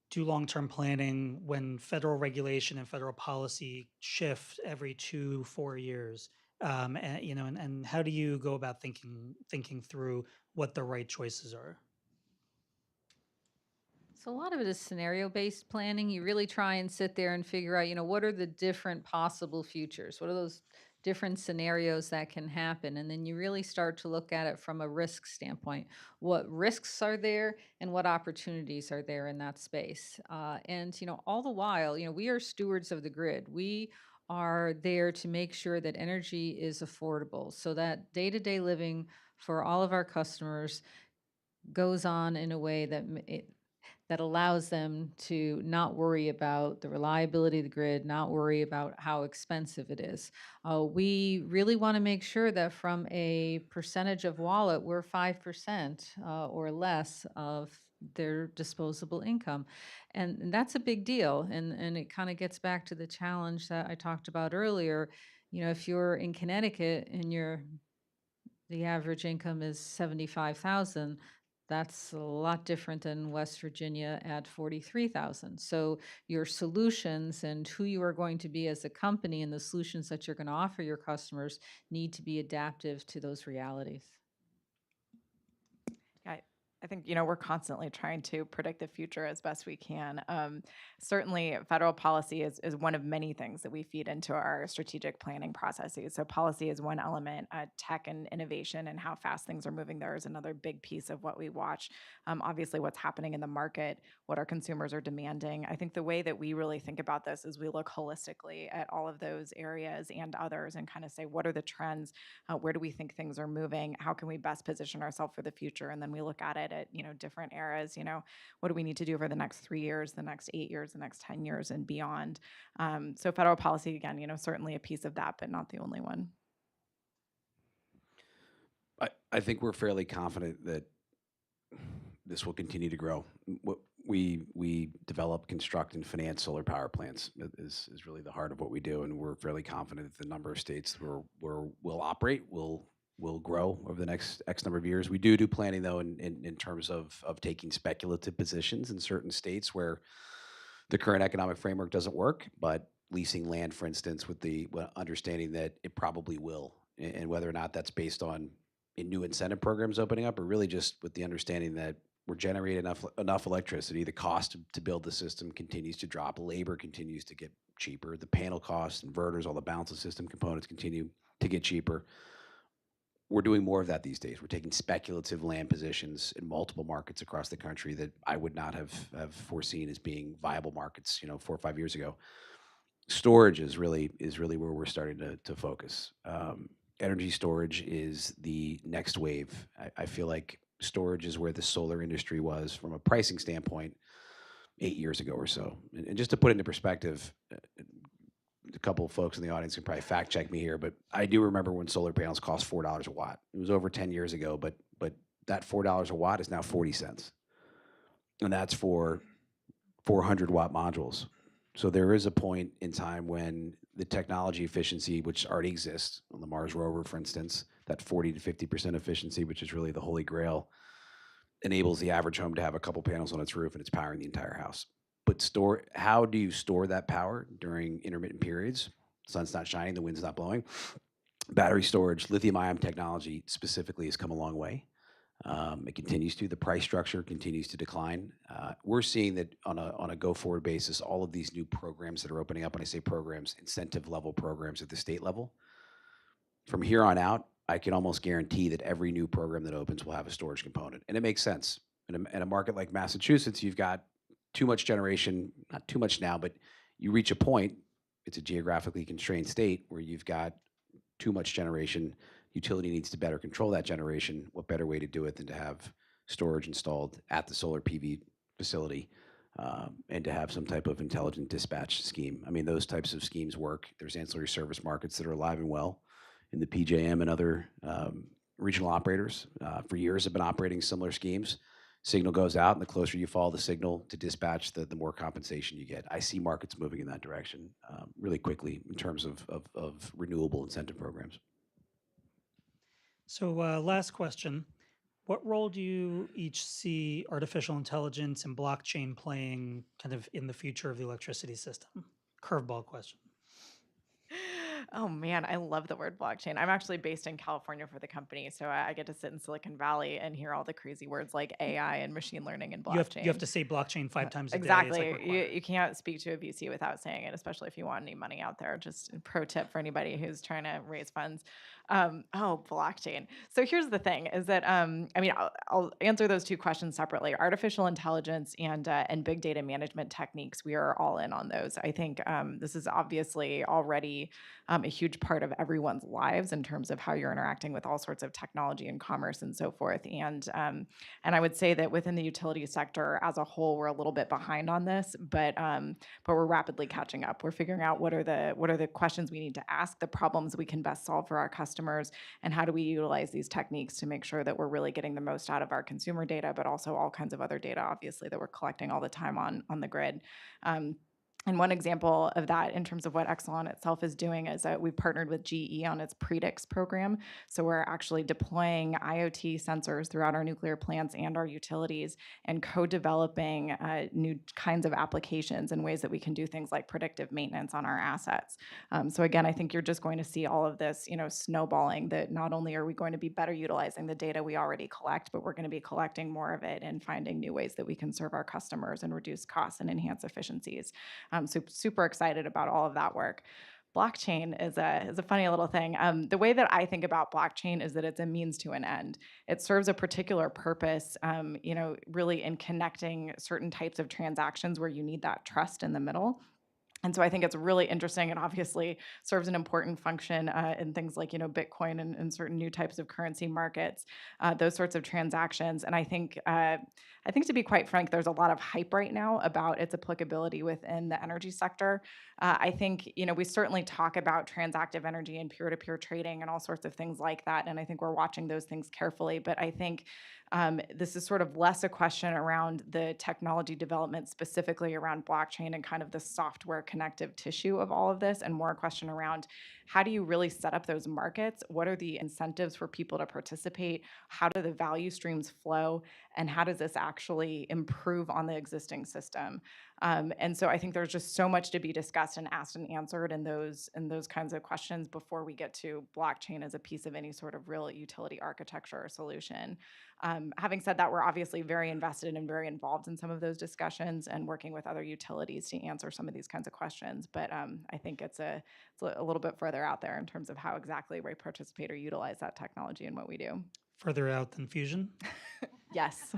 do long-term planning when federal regulation and federal policy shift every 2-4 years? And how do you go about thinking through what the right choices are? So a lot of it is scenario-based planning. You really try and sit there and figure out, what are the different possible futures? What are those different scenarios that can happen? And then you really start to look at it from a risk standpoint. What risks are there and what opportunities are there in that space? And all the while, we are stewards of the grid. We are there to make sure that energy is affordable so that day-to-day living for all of our customers goes on in a way that allows them to not worry about the reliability of the grid, not worry about how expensive it is. We really want to make sure that from a percentage of wallet, we're 5% or less of their disposable income. And that's a big deal. And it kind of gets back to the challenge that I talked about earlier. If you're in Connecticut and the average income is 75,000, that's a lot different than West Virginia at 43,000. So your solutions and who you are going to be as a company and the solutions that you're going to offer your customers need to be adaptive to those realities. Yeah, I think, we're constantly trying to predict the future as best we can. Certainly, federal policy is one of many things that we feed into our strategic planning processes. So, policy is one element. Tech and innovation and how fast things are moving there is another big piece of what we watch. Obviously, what's happening in the market, what our consumers are demanding. I think the way that we really think about this is we look holistically at all of those areas and others and kind of say, what are the trends? Where do we think things are moving? How can we best position ourselves for the future? And then we look at it at different eras. What do we need to do for the next 3 years, the next 8 years, the next 10 years, and beyond? So federal policy again, certainly a piece of that, but not the only one. I think we're fairly confident that this will continue to grow. What we develop, construct, and finance solar power plants is really the heart of what we do, and we're fairly confident that the number of states where we'll operate will grow over the next X number of years. We do planning though in terms of taking speculative positions in certain states where the current economic framework doesn't work, but leasing land, for instance, with the understanding that it probably will, and whether or not that's based on new incentive programs opening up, or really just with the understanding that we're generating enough electricity. The cost to build the system continues to drop. Labor continues to get cheaper. The panel costs, inverters, all the balance of system components continue to get cheaper. We're doing more of that these days. We're taking speculative land positions in multiple markets across the country that I would not have foreseen as being viable markets, 4 or 5 years ago. Storage is really where we're starting to focus. Energy storage is the next wave. I feel like storage is where the solar industry was from a pricing standpoint 8 years ago or so. And just to put it into perspective, a couple of folks in the audience can probably fact check me here, but I do remember when solar panels cost $4 a watt. It was over 10 years ago, but that $4 a watt is now 40 cents. And that's for 400 watt modules. So there is a point in time when the technology efficiency, which already exists on the Mars rover, for instance, that 40 to 50% efficiency, which is really the holy grail, enables the average home to have a couple panels on its roof and it's powering the entire house. But how do you store that power during intermittent periods? Sun's not shining, the wind's not blowing. Battery storage, lithium-ion technology specifically has come a long way. It continues to. The price structure continues to decline. We're seeing that on a go-forward basis, all of these new programs that are opening up, when I say programs, incentive-level programs at the state level, from here on out, I can almost guarantee that every new program that opens will have a storage component. And it makes sense. In a market like Massachusetts, you've got too much generation, not too much now, but you reach a point, it's a geographically constrained state where you've got too much generation. Utility needs to better control that generation. What better way to do it than to have storage installed at the solar PV facility and to have some type of intelligent dispatch scheme? I mean, those types of schemes work. There's ancillary service markets that are alive and well in the PJM and other regional operators. For years have been operating similar schemes. Signal goes out, and the closer you follow the signal to dispatch, the more compensation you get. I see markets moving in that direction really quickly in terms of renewable incentive programs. So last question. What role do you each see artificial intelligence and blockchain playing kind of in the future of the electricity system? Curveball question. Oh man, I love the word blockchain. I'm actually based in California for the company, so I get to sit in Silicon Valley and hear all the crazy words like AI and machine learning and blockchain. You have to say blockchain 5 times a day. Exactly. It's like required. You can't speak to a VC without saying it, especially if you want any money out there. Just a pro tip for anybody who's trying to raise funds. Blockchain. So here's the thing: is that I'll answer those two questions separately. Artificial intelligence and big data management techniques. We are all in on those. I think this is obviously already a huge part of everyone's lives in terms of how you're interacting with all sorts of technology and commerce and so forth. And I would say that within the utility sector as a whole, we're a little bit behind on this, but we're rapidly catching up. We're figuring out what are the questions we need to ask, the problems we can best solve for our customers, and how do we utilize these techniques to make sure that we're really getting the most out of our consumer data, but also all kinds of other data, obviously, that we're collecting all the time on the grid. And one example of that in terms of what Exelon itself is doing is that we've partnered with GE on its Predix program. So we're actually deploying IoT sensors throughout our nuclear plants and our utilities and co-developing new kinds of applications and ways that we can do things like predictive maintenance on our assets. So again, I think you're just going to see all of this, snowballing, that not only are we going to be better utilizing the data we already collect, but we're going to be collecting more of it and finding new ways that we can serve our customers and reduce costs and enhance efficiencies. So super excited about all of that work. Blockchain is a funny little thing. The way that I think about blockchain is that it's a means to an end. It serves a particular purpose, really in connecting certain types of transactions where you need that trust in the middle. And so I think it's really interesting and obviously serves an important function in things like, Bitcoin and certain new types of currency markets, those sorts of transactions. And I think to be quite frank, there's a lot of hype right now about its applicability within the energy sector. I think, we certainly talk about transactive energy and peer-to-peer trading and all sorts of things like that. And I think we're watching those things carefully. But I think this is sort of less a question around the technology development specifically around blockchain and kind of the software connective tissue of all of this, and more a question around how do you really set up those markets? What are the incentives for people to participate? How do the value streams flow? And how does this actually improve on the existing system? And so I think there's just so much to be discussed and asked and answered in those kinds of questions before we get to blockchain as a piece of any sort of real utility architecture or solution. Having said that, we're obviously very invested and very involved in some of those discussions and working with other utilities to answer some of these kinds of questions. But I think it's a little bit further out there in terms of how exactly we participate or utilize that technology and what we do. Further out than fusion? Yes.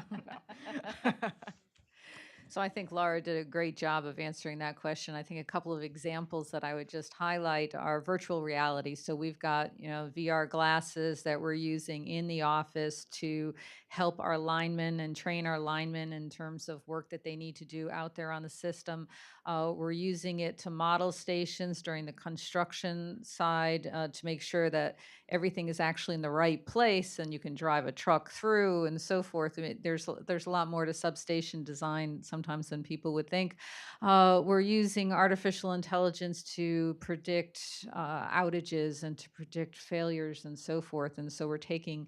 So I think Laura did a great job of answering that question. I think a couple of examples that I would just highlight are virtual reality. So we've got, VR glasses that we're using in the office to help our linemen and train our linemen in terms of work that they need to do out there on the system. We're using it to model stations during the construction side to make sure that everything is actually in the right place and you can drive a truck through and so forth. I mean, there's a lot more to substation design sometimes than people would think. We're using artificial intelligence to predict outages and to predict failures and so forth. And so we're taking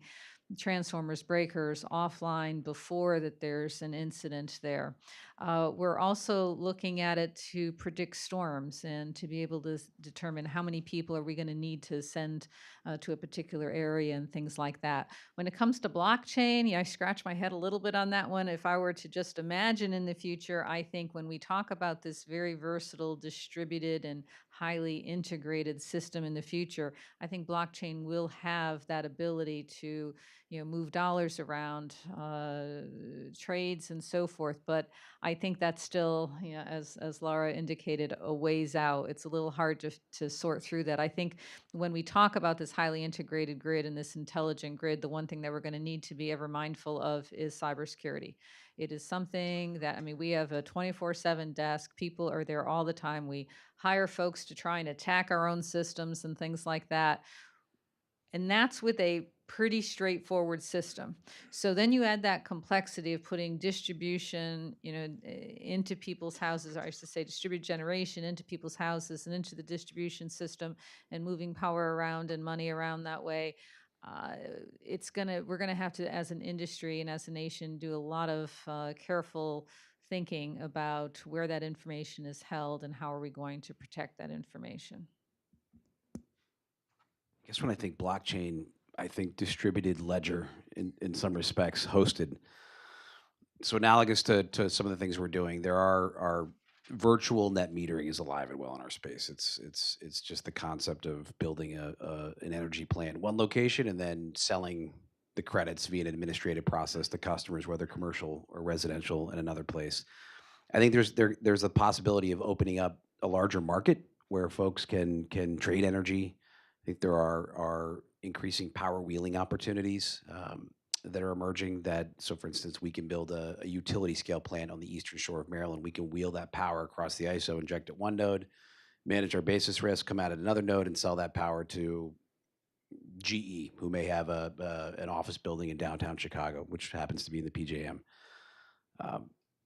transformers, breakers offline before that there's an incident there. We're also looking at it to predict storms and to be able to determine how many people are we going to need to send to a particular area and things like that. When it comes to blockchain, I scratch my head a little bit on that one. If I were to just imagine in the future, I think when we talk about this very versatile, distributed, and highly integrated system in the future, I think blockchain will have that ability to move dollars around, trades and so forth. But I think that's still, as Laura indicated, a ways out. It's a little hard to sort through that. I think when we talk about this highly integrated grid and this intelligent grid, the one thing that we're going to need to be ever mindful of is cybersecurity. It is something that, we have a 24/7 desk. People are there all the time. We hire folks to try and attack our own systems and things like that. And that's with a pretty straightforward system. So then you add that complexity of putting distribution, into people's houses, or I should say distributed generation into people's houses and into the distribution system and moving power around and money around that way. We're gonna have to, as an industry and as a nation, do a lot of careful thinking about where that information is held and how are we going to protect that information. I guess when I think blockchain, I think distributed ledger in some respects, hosted. So analogous to some of the things we're doing, there are virtual net metering is alive and well in our space. It's just the concept of building an energy plant in one location and then selling the credits via an administrative process to customers, whether commercial or residential, in another place. I think there's a possibility of opening up a larger market where folks can trade energy. I think there are increasing power wheeling opportunities that are emerging. So for instance, we can build a utility scale plant on the eastern shore of Maryland. We can wheel that power across the ISO, inject at one node, manage our basis risk, come out at another node and sell that power to GE, who may have an office building in downtown Chicago, which happens to be in the PJM.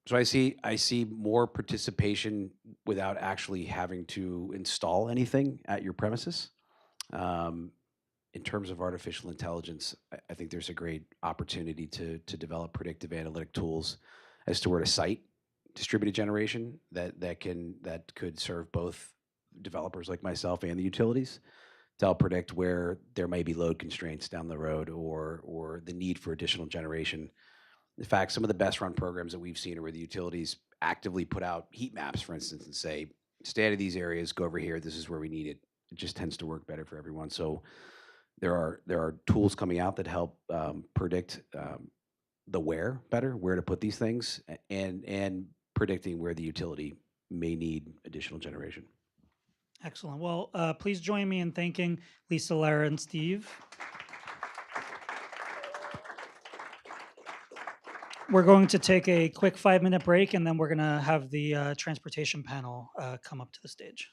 So I see more participation without actually having to install anything at your premises. Um, in terms of artificial intelligence, I think there's a great opportunity to develop predictive analytic tools as to where to site distributed generation that could serve both developers like myself and the utilities to help predict where there may be load constraints down the road or the need for additional generation. In fact, some of the best run programs that we've seen are where the utilities actively put out heat maps, for instance, and say, stay out of these areas, go over here, this is where we need it. It just tends to work better for everyone. So there are tools coming out that help predict the where better, where to put these things, and predicting where the utility may need additional generation. Excellent. Well, please join me in thanking Lisa, Lara, and Steve. We're going to take a quick 5-minute break, and then we're going to have the transportation panel come up to the stage.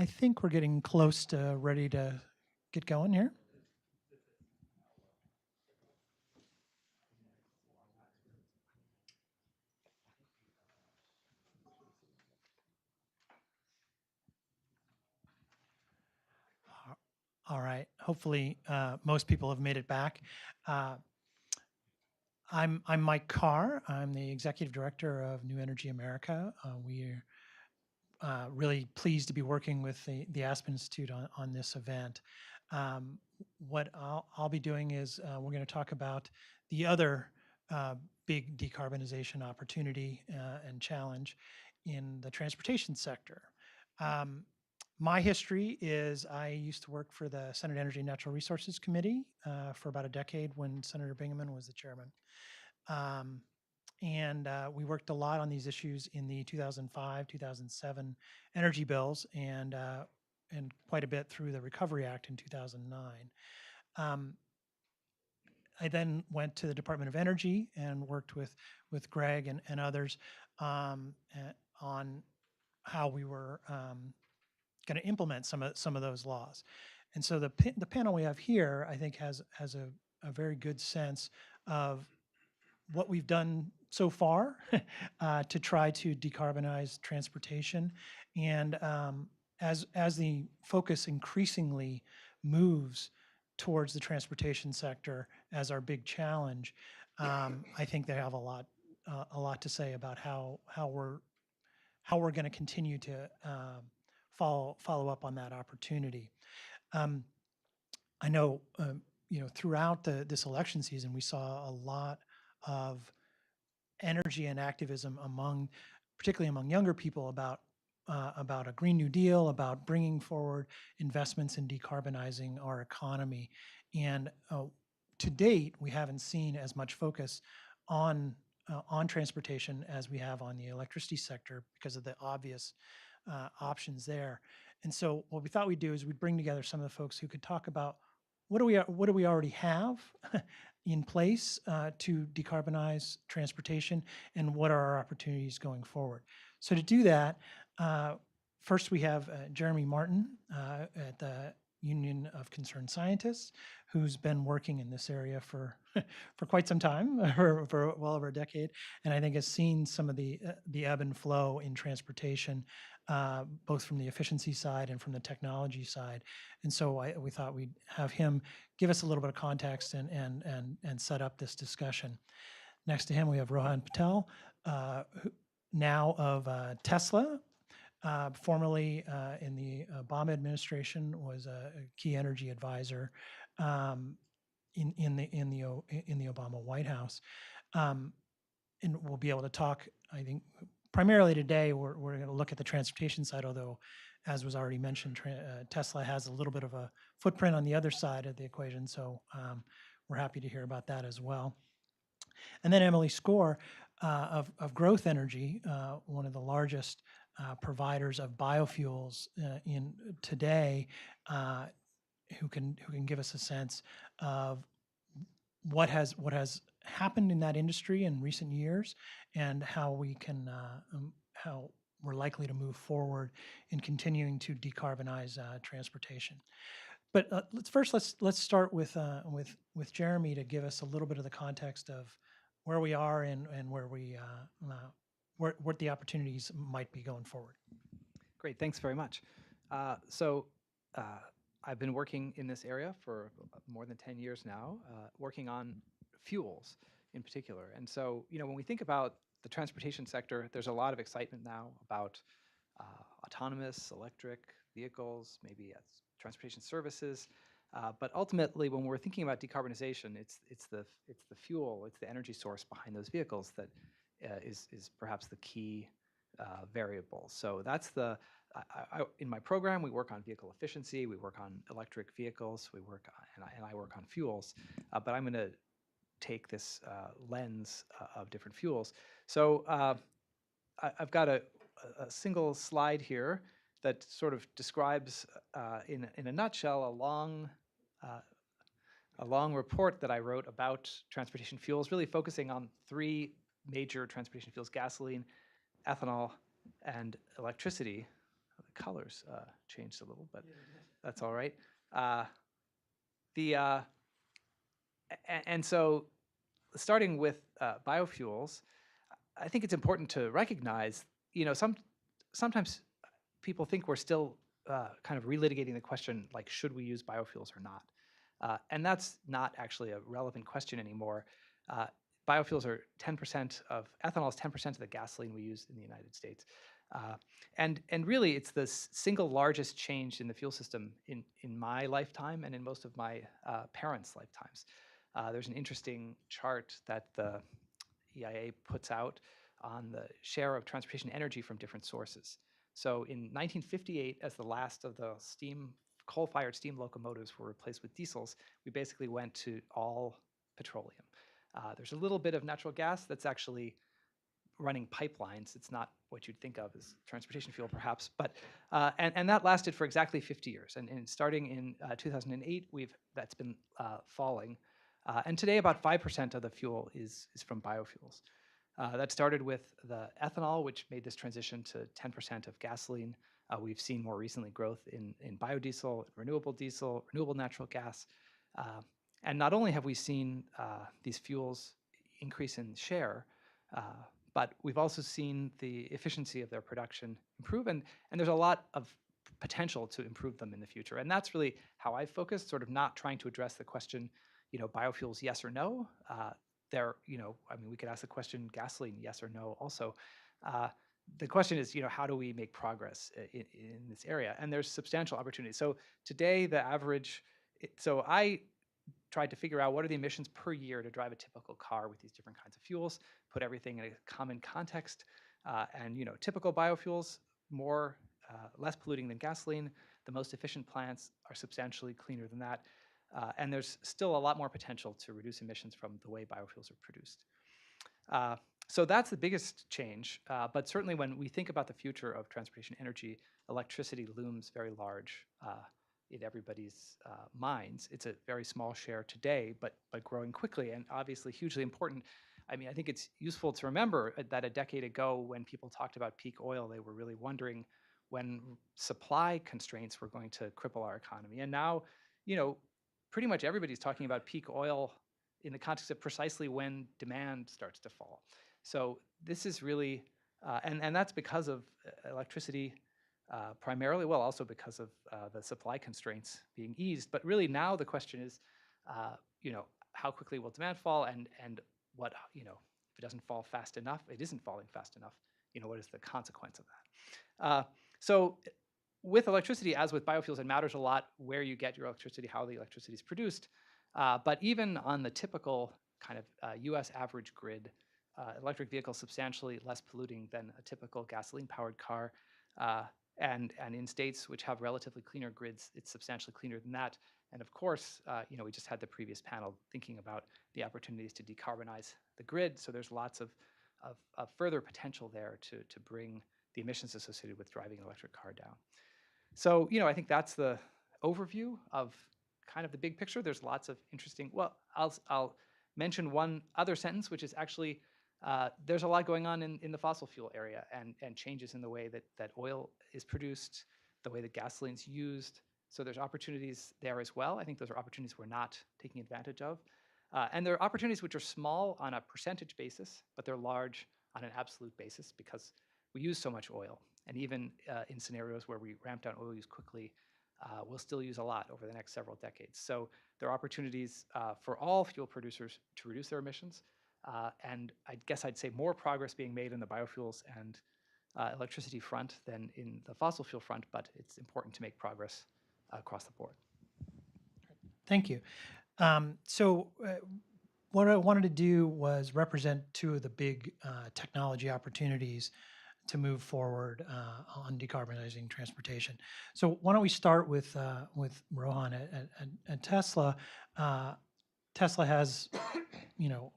I think we're getting close to ready to get going here. All right. Hopefully, most people have made it back. Uh, I'm Mike Carr. I'm the executive director of New Energy America. We're really pleased to be working with the Aspen Institute on this event. What I'll be doing is we're going to talk about the other big decarbonization opportunity and challenge in the transportation sector. Um, my history is I used to work for the Senate Energy and Natural Resources Committee for about a decade when Senator Bingaman was the chairman. Um, and we worked a lot on these issues in the 2005, 2007 energy bills, and quite a bit through the Recovery Act in 2009. I then went to the Department of Energy and worked with Greg and others on how we were going to implement some of those laws. And so the panel we have here, I think, has a very good sense of what we've done so far to try to decarbonize transportation. And as the focus increasingly moves towards the transportation sector as our big challenge, I think they have a lot to say about how we're going to continue to follow up on that opportunity. I know throughout this election season, we saw a lot of energy and activism particularly among younger people about a Green New Deal, about bringing forward investments in decarbonizing our economy. And to date, we haven't seen as much focus on transportation as we have on the electricity sector because of the obvious options there. And so what we thought we'd do is we'd bring together some of the folks who could talk about what do we already have in place to decarbonize transportation, and what are our opportunities going forward. So to do that, first we have Jeremy Martin at the Union of Concerned Scientists, who's been working in this area for quite some time, for well over a decade, and I think has seen some of the ebb and flow in transportation, both from the efficiency side and from the technology side. And so we thought we'd have him give us a little bit of context and set up this discussion. Next to him, we have Rohan Patel, who now of Tesla. Formerly in the Obama administration, was a key energy advisor in the Obama White House, and we'll be able to talk. I think primarily today we're going to look at the transportation side, although, as was already mentioned, Tesla has a little bit of a footprint on the other side of the equation, so we're happy to hear about that as well. And then Emily Score of Growth Energy, one of the largest providers of biofuels in today, who can give us a sense of what has happened in that industry in recent years, and how we can how we're likely to move forward in continuing to decarbonize transportation. But let's start with Jeremy to give us a little bit of the context of where we are and where we what the opportunities might be going forward. Great, thanks very much. I've been working in this area for more than 10 years now, working on fuels in particular. And so, when we think about the transportation sector, there's a lot of excitement now about autonomous electric vehicles, maybe as transportation services. But ultimately, when we're thinking about decarbonization, it's the fuel, it's the energy source behind those vehicles that is perhaps the key variable. So that's in my program, we work on vehicle efficiency, we work on electric vehicles, and I work on fuels. But I'm going to take this lens of different fuels. So I've got a single slide here that sort of describes, in a nutshell, a long report that I wrote about transportation fuels, really focusing on three major transportation fuels: gasoline, ethanol, and electricity. the colors changed a little, but that's all right. And so starting with biofuels, I think it's important to recognize, sometimes people think we're still kind of relitigating the question, like, should we use biofuels or not? And that's not actually a relevant question anymore. Biofuels are 10% of, ethanol is 10% of the gasoline we use in the United States. And really, it's the single largest change in the fuel system in my lifetime and in most of my parents' lifetimes. There's an interesting chart that the EIA puts out on the share of transportation energy from different sources. So in 1958, as the last of the coal-fired steam locomotives were replaced with diesels, we basically went to all petroleum. There's a little bit of natural gas that's actually running pipelines. It's not what you'd think of as transportation fuel, perhaps, but and that lasted for exactly 50 years. And starting in 2008, that's been falling. And today, about 5% of the fuel is from biofuels. That started with the ethanol, which made this transition to 10% of gasoline. We've seen more recently growth in biodiesel, renewable diesel, renewable natural gas. And not only have we seen these fuels increase in share, but we've also seen the efficiency of their production improve. And there's a lot of potential to improve them in the future. And that's really how I focused, sort of not trying to address the question, biofuels, yes or no. We could ask the question, gasoline, yes or no also. The question is, how do we make progress in this area? And there's substantial opportunity. So today, the average, so I tried to figure out what are the emissions per year to drive a typical car with these different kinds of fuels, put everything in a common context. And typical biofuels, less polluting than gasoline. The most efficient plants are substantially cleaner than that. And there's still a lot more potential to reduce emissions from the way biofuels are produced. So that's the biggest change. But certainly when we think about the future of transportation energy, electricity looms very large in everybody's minds. It's a very small share today, but growing quickly and obviously hugely important. I think it's useful to remember that a decade ago, when people talked about peak oil, they were really wondering when supply constraints were going to cripple our economy. And now, pretty much everybody's talking about peak oil in the context of precisely when demand starts to fall. So this is really, and that's because of electricity primarily, well, also because of the supply constraints being eased. But really now the question is, how quickly will demand fall, and what, if it doesn't fall fast enough, it isn't falling fast enough, what is the consequence of that? So with electricity, as with biofuels, it matters a lot where you get your electricity, how the electricity is produced. But even on the typical kind of US average grid, electric vehicles substantially less polluting than a typical gasoline-powered car. And in states which have relatively cleaner grids, it's substantially cleaner than that. And of course, we just had the previous panel thinking about the opportunities to decarbonize the grid. So there's lots of further potential there to bring the emissions associated with driving an electric car down. So, I think that's the overview of kind of the big picture. There's lots of interesting, well, I'll mention one other sentence, which is actually, there's a lot going on in the fossil fuel area and changes in the way that oil is produced, the way that gasoline's used. So there's opportunities there as well. I think those are opportunities we're not taking advantage of. And there are opportunities which are small on a percentage basis, but they're large on an absolute basis because we use so much oil. And even in scenarios where we ramp down oil use quickly, we'll still use a lot over the next several decades. So there are opportunities for all fuel producers to reduce their emissions. And I guess I'd say more progress being made in the biofuels and electricity front than in the fossil fuel front, but it's important to make progress across the board. Thank you. What I wanted to do was represent two of the big technology opportunities to move forward on decarbonizing transportation. So why don't we start with Rohan at Tesla. Tesla has,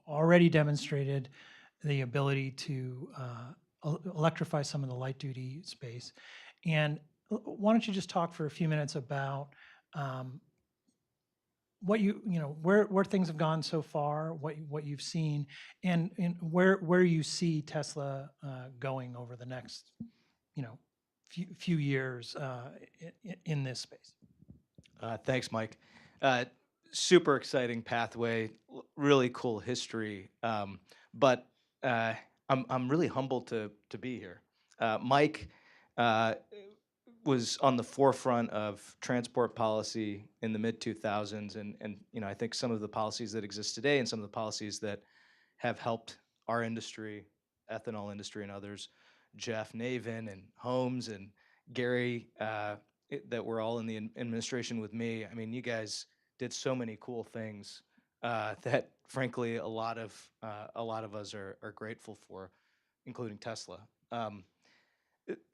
already demonstrated the ability to electrify some of the light duty space. And why don't you just talk for a few minutes about what where things have gone so far, what you've seen, and where you see Tesla going over the next, few years in this space. Thanks, Mike. Super exciting pathway, really cool history. But I'm really humbled to be here. Mike uh, was on the forefront of transport policy in the mid 2000s, and I think some of the policies that exist today and some of the policies that have helped our industry, ethanol industry, and others, Jeff Navin and Holmes and Gary, that were all in the administration with me. I mean, you guys did so many cool things that, frankly, a lot of us are grateful for, including Tesla.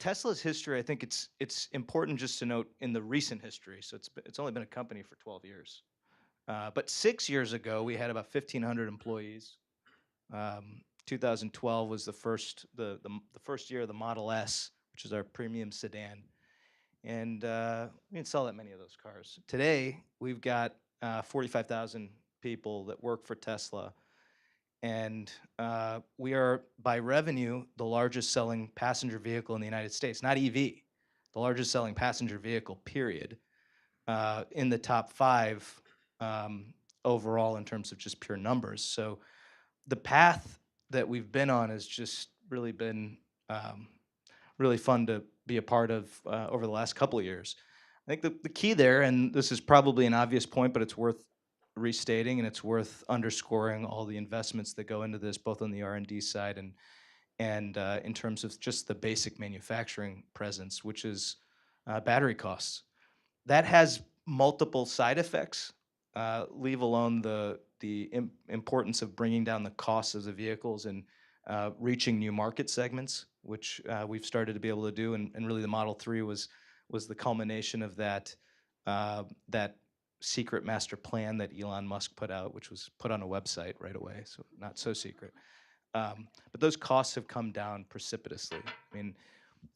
Tesla's history, I think it's important just to note in the recent history. So it's only been a company for 12 years, but 6 years ago we had about 1,500 employees. 2012 was the first year of the Model S, which is our premium sedan, and we didn't sell that many of those cars. Today we've got 45,000 people that work for Tesla. And we are, by revenue, the largest selling passenger vehicle in the United States, not EV, the largest selling passenger vehicle, period, in the top 5 overall in terms of just pure numbers. So the path that we've been on has just really been really fun to be a part of over the last couple of years. I think the key there, and this is probably an obvious point, but it's worth restating, and it's worth underscoring all the investments that go into this, both on the R&D side and in terms of just the basic manufacturing presence, which is battery costs. That has multiple side effects. Leave alone the importance of bringing down the costs of the vehicles and reaching new market segments, which we've started to be able to do, and really the Model 3 was the culmination of that secret master plan that Elon Musk put out, which was put on a website right away, so not so secret. But those costs have come down precipitously. I mean,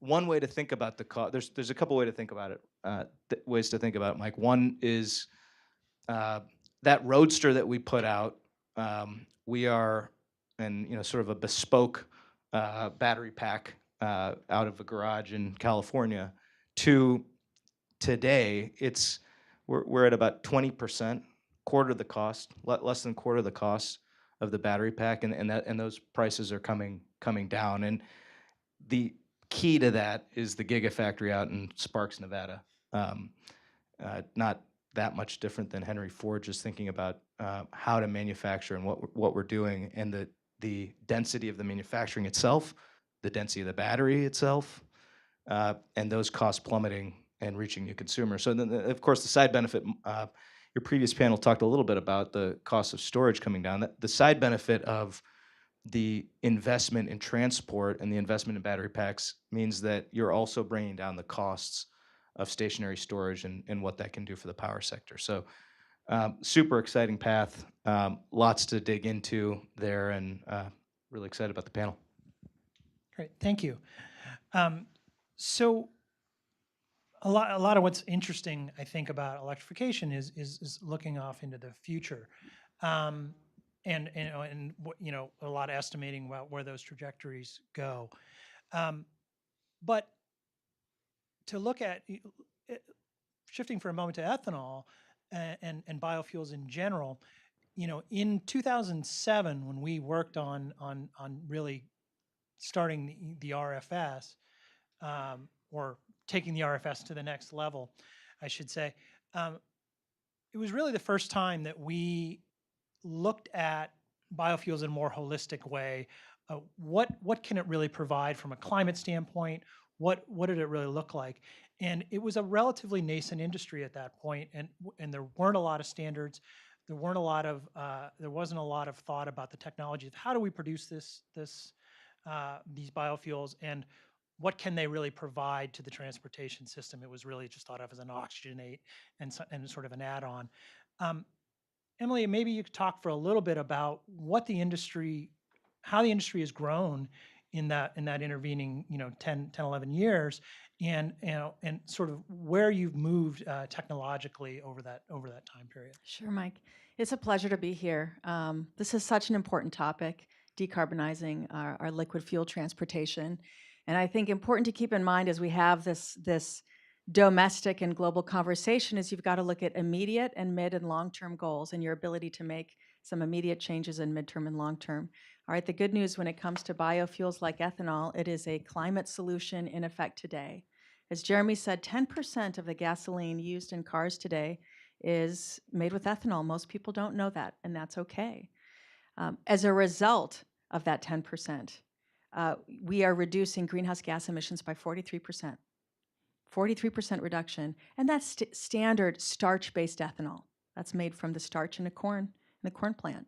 one way to think about the cost, there's a couple ways to think about it, Mike. One is that Roadster that we put out, we are, and sort of a bespoke battery pack out of a garage in California. To today, we're at about 20%, quarter of the cost, less than quarter of the cost of the battery pack, and those prices are coming down. And the key to that is the Gigafactory out in Sparks, Nevada. Not that much different than Henry Ford, just thinking about how to manufacture and what we're doing, and the density of the manufacturing itself, the density of the battery itself, and those costs plummeting and reaching new consumers. So then, of course, the side benefit, your previous panel talked a little bit about the cost of storage coming down. The side benefit of the investment in transport and the investment in battery packs means that you're also bringing down the costs of stationary storage and what that can do for the power sector. So super exciting path, lots to dig into there, and really excited about the panel. Great, thank you. So a lot of what's interesting, I think, about electrification is looking off into the future, and a lot of estimating about where those trajectories go. But to look at shifting for a moment to ethanol and biofuels in general, in 2007, when we worked on really starting the RFS, or taking the RFS to the next level, I should say, it was really the first time that we looked at biofuels in a more holistic way. What can it really provide from a climate standpoint? What did it really look like? And it was a relatively nascent industry at that point, and there weren't a lot of standards. There wasn't a lot of thought about the technology of how do we produce these biofuels, and what can they really provide to the transportation system. It was really just thought of as an oxygenate and sort of an add-on. Emily, maybe you could talk for a little bit about how the industry has grown in that intervening 10, 11 years, and sort of where you've moved technologically over that time period. Sure, Mike. It's a pleasure to be here. This is such an important topic, decarbonizing our liquid fuel transportation. And I think important to keep in mind as we have this domestic and global conversation is you've got to look at immediate and mid and long-term goals and your ability to make some immediate changes in midterm and long-term. All right, the good news when it comes to biofuels like ethanol, it is a climate solution in effect today. As Jeremy said, 10% of the gasoline used in cars today is made with ethanol. Most people don't know that, and that's okay. As a result of that 10%, we are reducing greenhouse gas emissions by 43%. 43% reduction, and that's standard starch-based ethanol. That's made from the starch in the corn plant.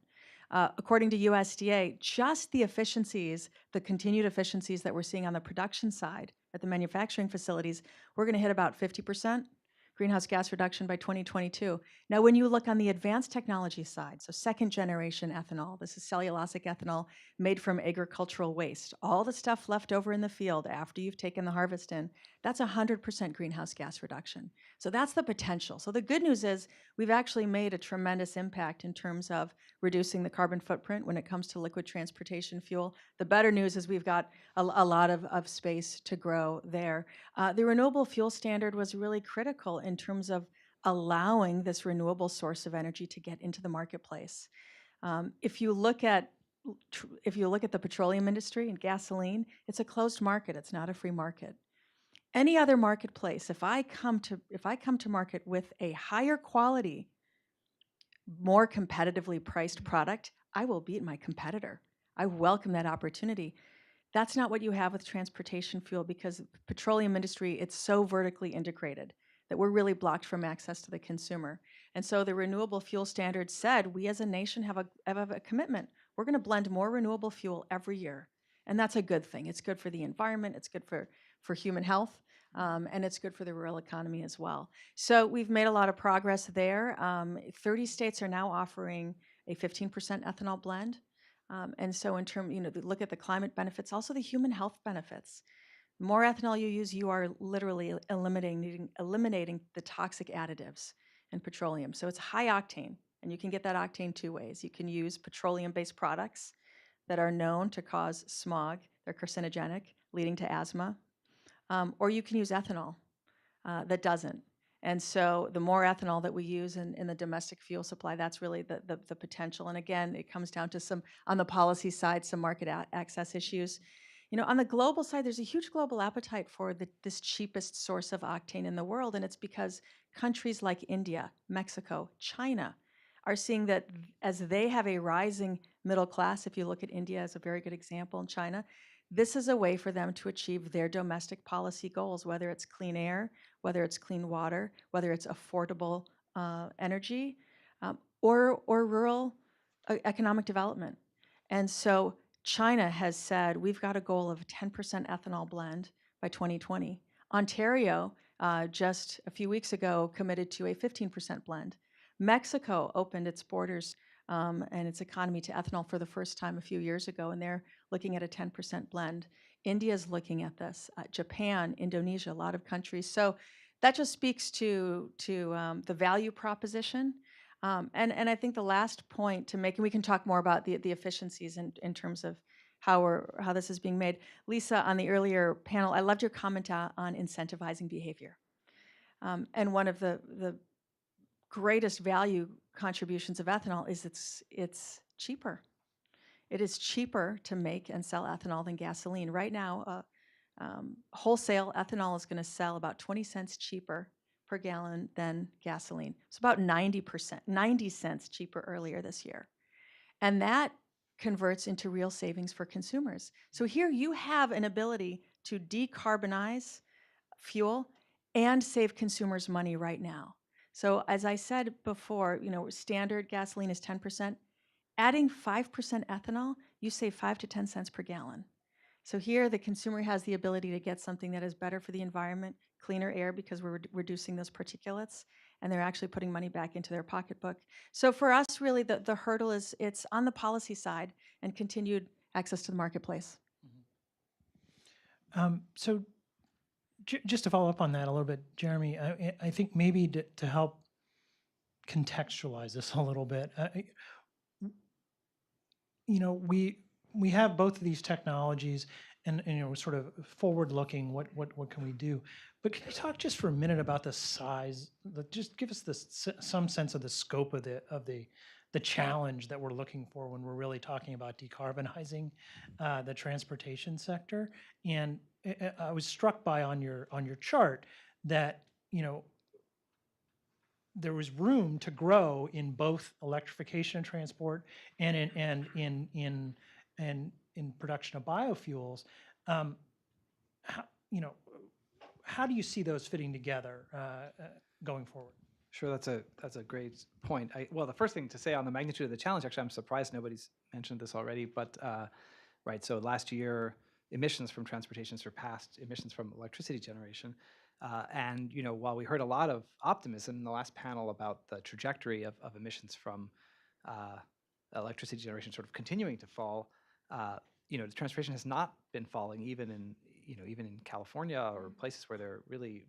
According to USDA, just the efficiencies, the continued efficiencies that we're seeing on the production side at the manufacturing facilities, we're going to hit about 50% greenhouse gas reduction by 2022. Now, when you look on the advanced technology side, so second generation ethanol, this is cellulosic ethanol made from agricultural waste, all the stuff left over in the field after you've taken the harvest in, that's 100% greenhouse gas reduction. So that's the potential. So the good news is we've actually made a tremendous impact in terms of reducing the carbon footprint when it comes to liquid transportation fuel. The better news is we've got a lot of space to grow there. The renewable fuel standard was really critical in terms of allowing this renewable source of energy to get into the marketplace. If you look at the petroleum industry and gasoline, it's a closed market. It's not a free market. Any other marketplace, if I come to market with a higher quality, more competitively priced product, I will beat my competitor. I welcome that opportunity. That's not what you have with transportation fuel because the petroleum industry, it's so vertically integrated that we're really blocked from access to the consumer. And so the renewable fuel standard said we as a nation have a commitment. We're going to blend more renewable fuel every year. And that's a good thing. It's good for the environment. It's good for human health. And it's good for the rural economy as well. So we've made a lot of progress there. 30 states are now offering a 15% ethanol blend. And so in terms, look at the climate benefits, also the human health benefits. The more ethanol you use, you are literally eliminating the toxic additives in petroleum. So it's high octane, and you can get that octane two ways. You can use petroleum-based products that are known to cause smog. They're carcinogenic, leading to asthma. Or you can use ethanol that doesn't. And so the more ethanol that we use in the domestic fuel supply, that's really the potential. And again, it comes down to on the policy side, some market access issues. On the global side, there's a huge global appetite for this cheapest source of octane in the world. And it's because countries like India, Mexico, China are seeing that as they have a rising middle class, if you look at India as a very good example in China, this is a way for them to achieve their domestic policy goals, whether it's clean air, whether it's clean water, whether it's affordable energy, or rural economic development. And so China has said we've got a goal of 10% ethanol blend by 2020. Ontario, just a few weeks ago, committed to a 15% blend. Mexico opened its borders and its economy to ethanol for the first time a few years ago, and they're looking at a 10% blend. India's looking at this. Japan, Indonesia, a lot of countries. So that just speaks to the value proposition. And I think the last point to make, and we can talk more about the efficiencies in terms of how this is being made. Lisa, on the earlier panel, I loved your comment on incentivizing behavior. And one of the greatest value contributions of ethanol is it's cheaper. It is cheaper to make and sell ethanol than gasoline. Right now, wholesale ethanol is going to sell about 20 cents cheaper per gallon than gasoline. It's about 90 cents cheaper earlier this year. And that converts into real savings for consumers. So here you have an ability to decarbonize fuel and save consumers money right now. So as I said before, standard gasoline is 10%. Adding 5% ethanol, you save 5 to 10 cents per gallon. So here the consumer has the ability to get something that is better for the environment, cleaner air because we're reducing those particulates, and they're actually putting money back into their pocketbook. So for us, really, the hurdle is it's on the policy side and continued access to the marketplace. So just to follow up on that a little bit, Jeremy, I think maybe to help contextualize this a little bit, we have both of these technologies, and sort of forward looking, what can we do? But can you talk just for a minute about the size? Just give us some sense of the scope of the challenge that we're looking for when we're really talking about decarbonizing the transportation sector. And I was struck by on your chart that there was room to grow in both electrification of transport and in production of biofuels. How, how do you see those fitting together going forward? Sure, that's a great point. Well, the first thing to say on the magnitude of the challenge, actually, I'm surprised nobody's mentioned this already, but right, so last year, emissions from transportation surpassed emissions from electricity generation. And while we heard a lot of optimism in the last panel about the trajectory of emissions from electricity generation sort of continuing to fall, the transportation has not been falling even in California or places where they're really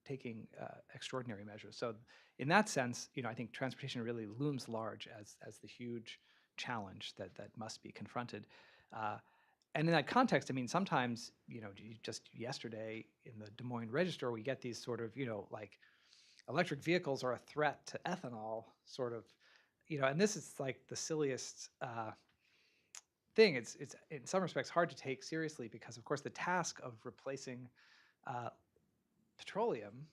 taking extraordinary measures. So in that sense, I think transportation really looms large as the huge challenge that must be confronted. And in that context, I mean, sometimes, just yesterday in the Des Moines Register, we get these sort of, like electric vehicles are a threat to ethanol sort of, and this is like the silliest thing. It's in some respects hard to take seriously because, of course, the task of replacing petroleum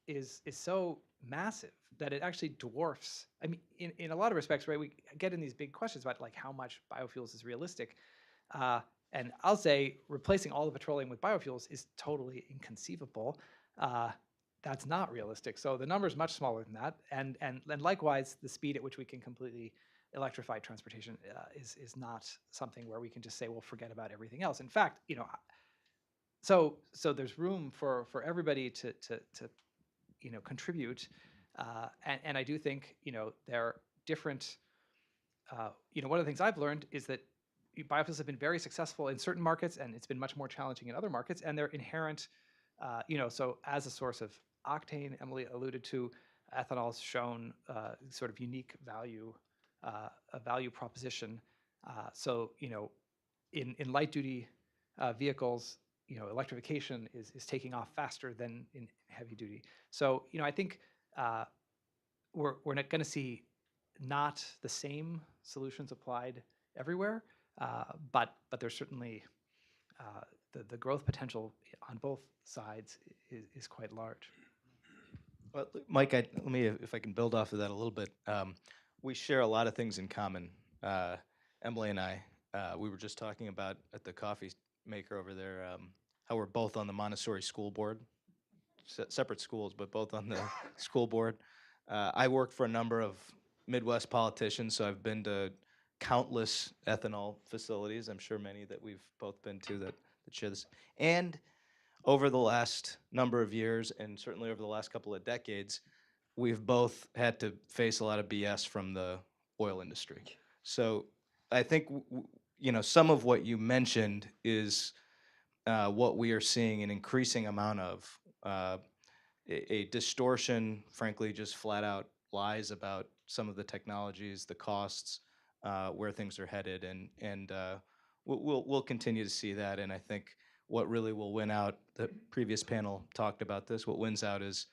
is so massive that it actually dwarfs. I mean, in a lot of respects, right? We get in these big questions about like how much biofuels is realistic, and I'll say replacing all the petroleum with biofuels is totally inconceivable. That's not realistic. So the number is much smaller than that, and likewise, the speed at which we can completely electrify transportation is not something where we can just say, well, forget about everything else. In fact, so there's room for everybody to contribute, and I do think there are different. One of the things I've learned is that biofuels have been very successful in certain markets, and it's been much more challenging in other markets. And they're inherent, so as a source of octane, Emily alluded to, ethanol's shown sort of unique value, a value proposition. So in light duty vehicles, electrification is taking off faster than in heavy duty. So I think we're not going to see not the same solutions applied everywhere, but there's certainly the growth potential on both sides is quite large. Well, Mike, let me, if I can build off of that a little bit. We share a lot of things in common. Emily and I, we were just talking about at the coffee maker over there, how we're both on the Montessori school board, separate schools, but both on the school board. I work for a number of Midwest politicians, so I've been to countless ethanol facilities. I'm sure many that we've both been to that share this. And over the last number of years, and certainly over the last couple of decades, we've both had to face a lot of BS from the oil industry. So I think some of what you mentioned is what we are seeing an increasing amount of, a distortion, frankly, just flat out lies about some of the technologies, the costs, where things are headed, and we'll continue to see that. And I think what really will win out, the previous panel talked about this, what wins out is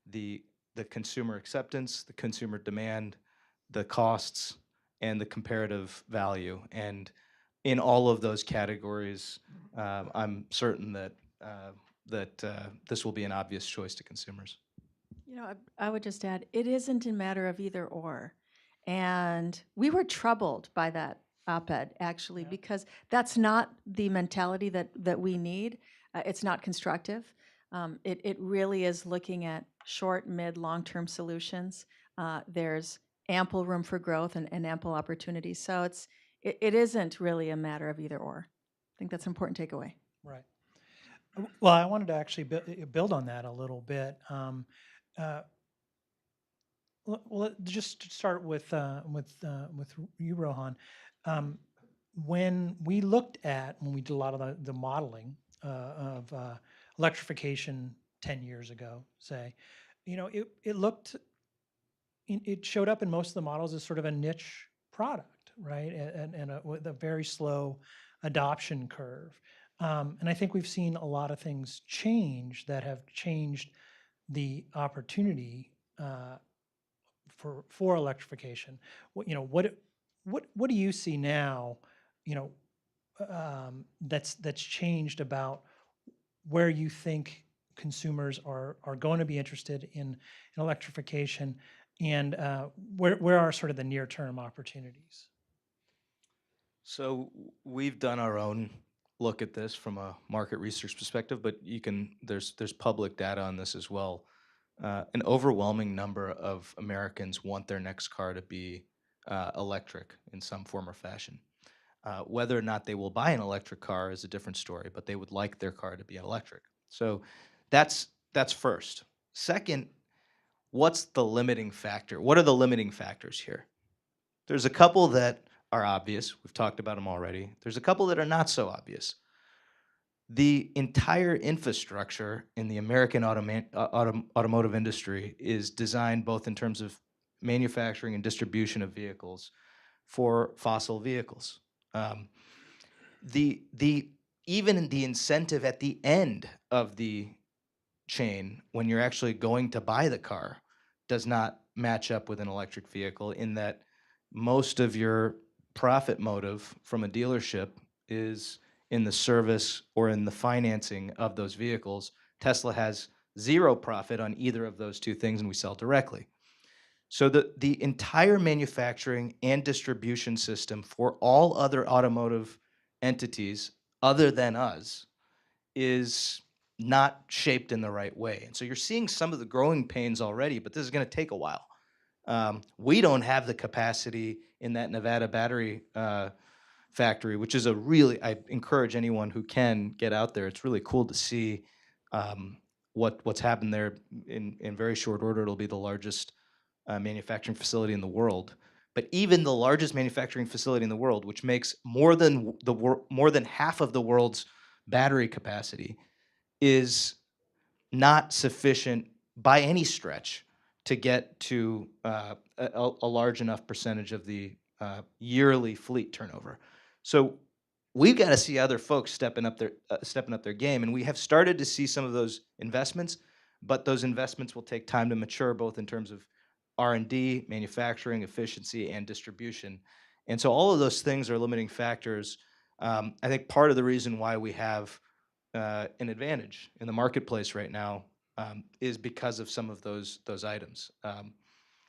the consumer acceptance, the consumer demand, the costs, and the comparative value. And in all of those categories, I'm certain that this will be an obvious choice to consumers. I would just add, it isn't a matter of either or. And we were troubled by that op-ed, actually, because that's not the mentality that we need. It's not constructive. It really is looking at short, mid, long-term solutions. There's ample room for growth and ample opportunity. So it isn't really a matter of either or. I think that's an important takeaway. Right. Well, I wanted to actually build on that a little bit. Well, just to start with you, Rohan. When we did a lot of the modeling of electrification 10 years ago, say, it showed up in most of the models as sort of a niche product, right? And with a very slow adoption curve. And I think we've seen a lot of things change that have changed the opportunity for electrification. What do you see now? You know, that's changed about where you think consumers are going to be interested in electrification, and where are sort of the near-term opportunities? So we've done our own look at this from a market research perspective, but there's public data on this as well. An overwhelming number of Americans want their next car to be electric in some form or fashion. Whether or not they will buy an electric car is a different story, but they would like their car to be electric. So that's first. Second, what's the limiting factor? What are the limiting factors here? There's a couple that are obvious. We've talked about them already. There's a couple that are not so obvious. The entire infrastructure in the American automotive industry is designed both in terms of manufacturing and distribution of vehicles for fossil vehicles. Even the incentive at the end of the chain, when you're actually going to buy the car, does not match up with an electric vehicle, in that most of your profit motive from a dealership is in the service or in the financing of those vehicles. Tesla has zero profit on either of those two things, and we sell directly. So the entire manufacturing and distribution system for all other automotive entities other than us is not shaped in the right way. And so you're seeing some of the growing pains already, but this is going to take a while. We don't have the capacity in that Nevada battery factory, which is I encourage anyone who can get out there. It's really cool to see what's happened there. In very short order, it'll be the largest manufacturing facility in the world. But even the largest manufacturing facility in the world, which makes more than half of the world's battery capacity, is not sufficient by any stretch to get to a large enough percentage of the yearly fleet turnover. So we've got to see other folks stepping up their game, and we have started to see some of those investments, but those investments will take time to mature, both in terms of R&D, manufacturing, efficiency, and distribution. And so all of those things are limiting factors. I think part of the reason why we have an advantage in the marketplace right now is because of some of those items.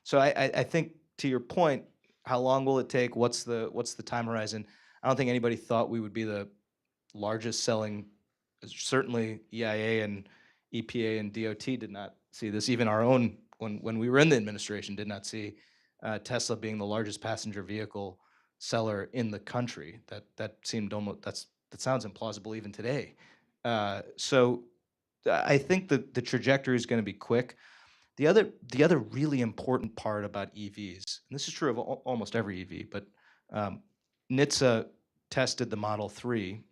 So I think, to your point, how long will it take? What's the time horizon? I don't think anybody thought we would be the largest selling. Certainly, EIA and EPA and DOT did not see this. Even our own, when we were in the administration, did not see Tesla being the largest passenger vehicle seller in the country. That seemed almost that sounds implausible even today. So I think the trajectory is going to be quick. The other really important part about EVs, and this is true of almost every EV, but NHTSA tested the Model 3 in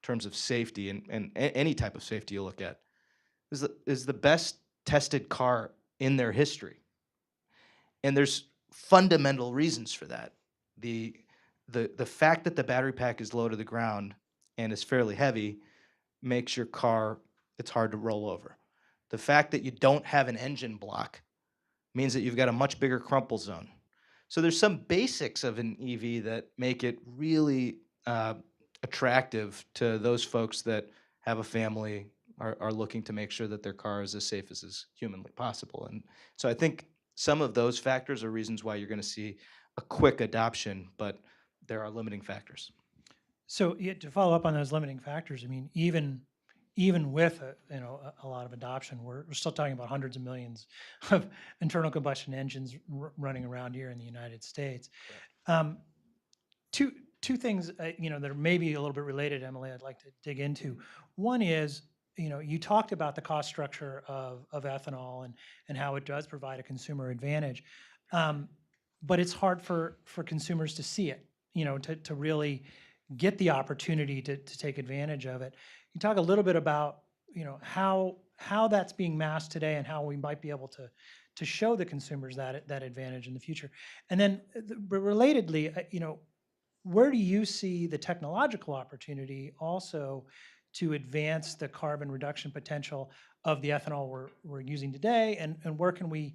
terms of safety, and any type of safety you look at, is the best tested car in their history. And there's fundamental reasons for that. The fact that the battery pack is low to the ground and is fairly heavy makes your car, it's hard to roll over. The fact that you don't have an engine block means that you've got a much bigger crumple zone. So there's some basics of an EV that make it really attractive to those folks that have a family, are looking to make sure that their car is as safe as is humanly possible. And so I think some of those factors are reasons why you're going to see a quick adoption, but there are limiting factors. So to follow up on those limiting factors, I mean, even with a lot of adoption, we're still talking about hundreds of millions of internal combustion engines running around here in the United States. Two things that are maybe a little bit related, Emily, I'd like to dig into. One is, you talked about the cost structure of ethanol and how it does provide a consumer advantage, but it's hard for consumers to see it, to really get the opportunity to take advantage of it. You talk a little bit about how that's being masked today and how we might be able to show the consumers that advantage in the future. And then relatedly, where do you see the technological opportunity also to advance the carbon reduction potential of the ethanol we're using today, and where can we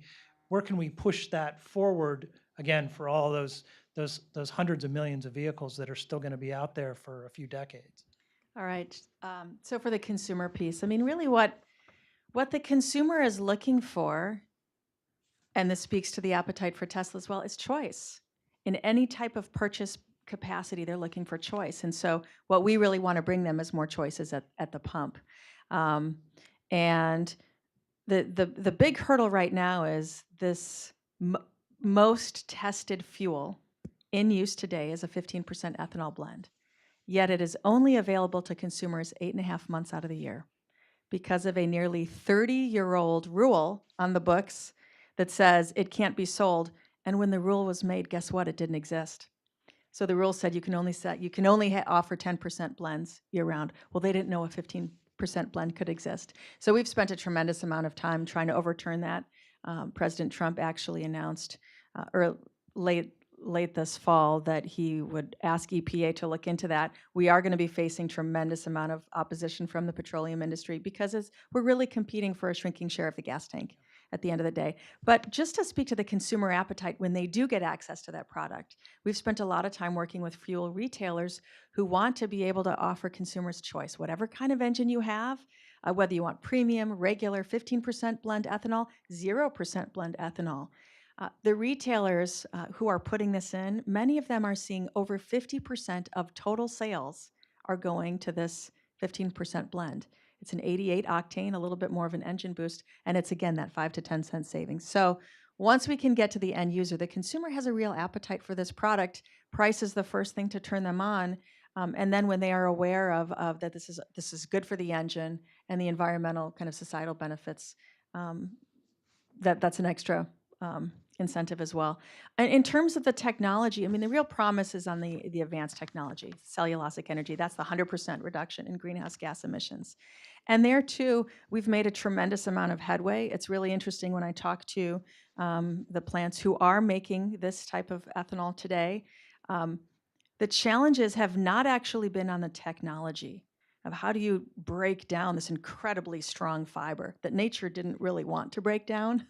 push that forward again for all those hundreds of millions of vehicles that are still going to be out there for a few decades? All right. So for the consumer piece, I mean, really what the consumer is looking for, and this speaks to the appetite for Tesla as well, is choice. In any type of purchase capacity, they're looking for choice. And so what we really want to bring them is more choices at the pump. And the big hurdle right now is this most tested fuel in use today is a 15% ethanol blend. Yet it is only available to consumers 8.5 months out of the year because of a nearly 30-year-old rule on the books that says it can't be sold. And when the rule was made, guess what? It didn't exist. So the rule said you can only offer 10% blends year round. Well, they didn't know a 15% blend could exist. So we've spent a tremendous amount of time trying to overturn that. President Trump actually announced late this fall that he would ask EPA to look into that. We are going to be facing tremendous amount of opposition from the petroleum industry because we're really competing for a shrinking share of the gas tank at the end of the day. But just to speak to the consumer appetite when they do get access to that product, we've spent a lot of time working with fuel retailers who want to be able to offer consumers choice. Whatever kind of engine you have, whether you want premium, regular, 15% blend ethanol, 0% blend ethanol. The retailers who are putting this in, many of them are seeing over 50% of total sales are going to this 15% blend. It's an 88 octane, a little bit more of an engine boost, and it's again that 5 to 10 cent savings. So once we can get to the end user, the consumer has a real appetite for this product. Price is the first thing to turn them on, and then when they are aware of that this is good for the engine and the environmental kind of societal benefits, that's an extra incentive as well. And in terms of the technology, I mean, the real promise is on the advanced technology, cellulosic energy. That's the 100% reduction in greenhouse gas emissions. And there, too, we've made a tremendous amount of headway. It's really interesting when I talk to the plants who are making this type of ethanol today. The challenges have not actually been on the technology of how do you break down this incredibly strong fiber that nature didn't really want to break down.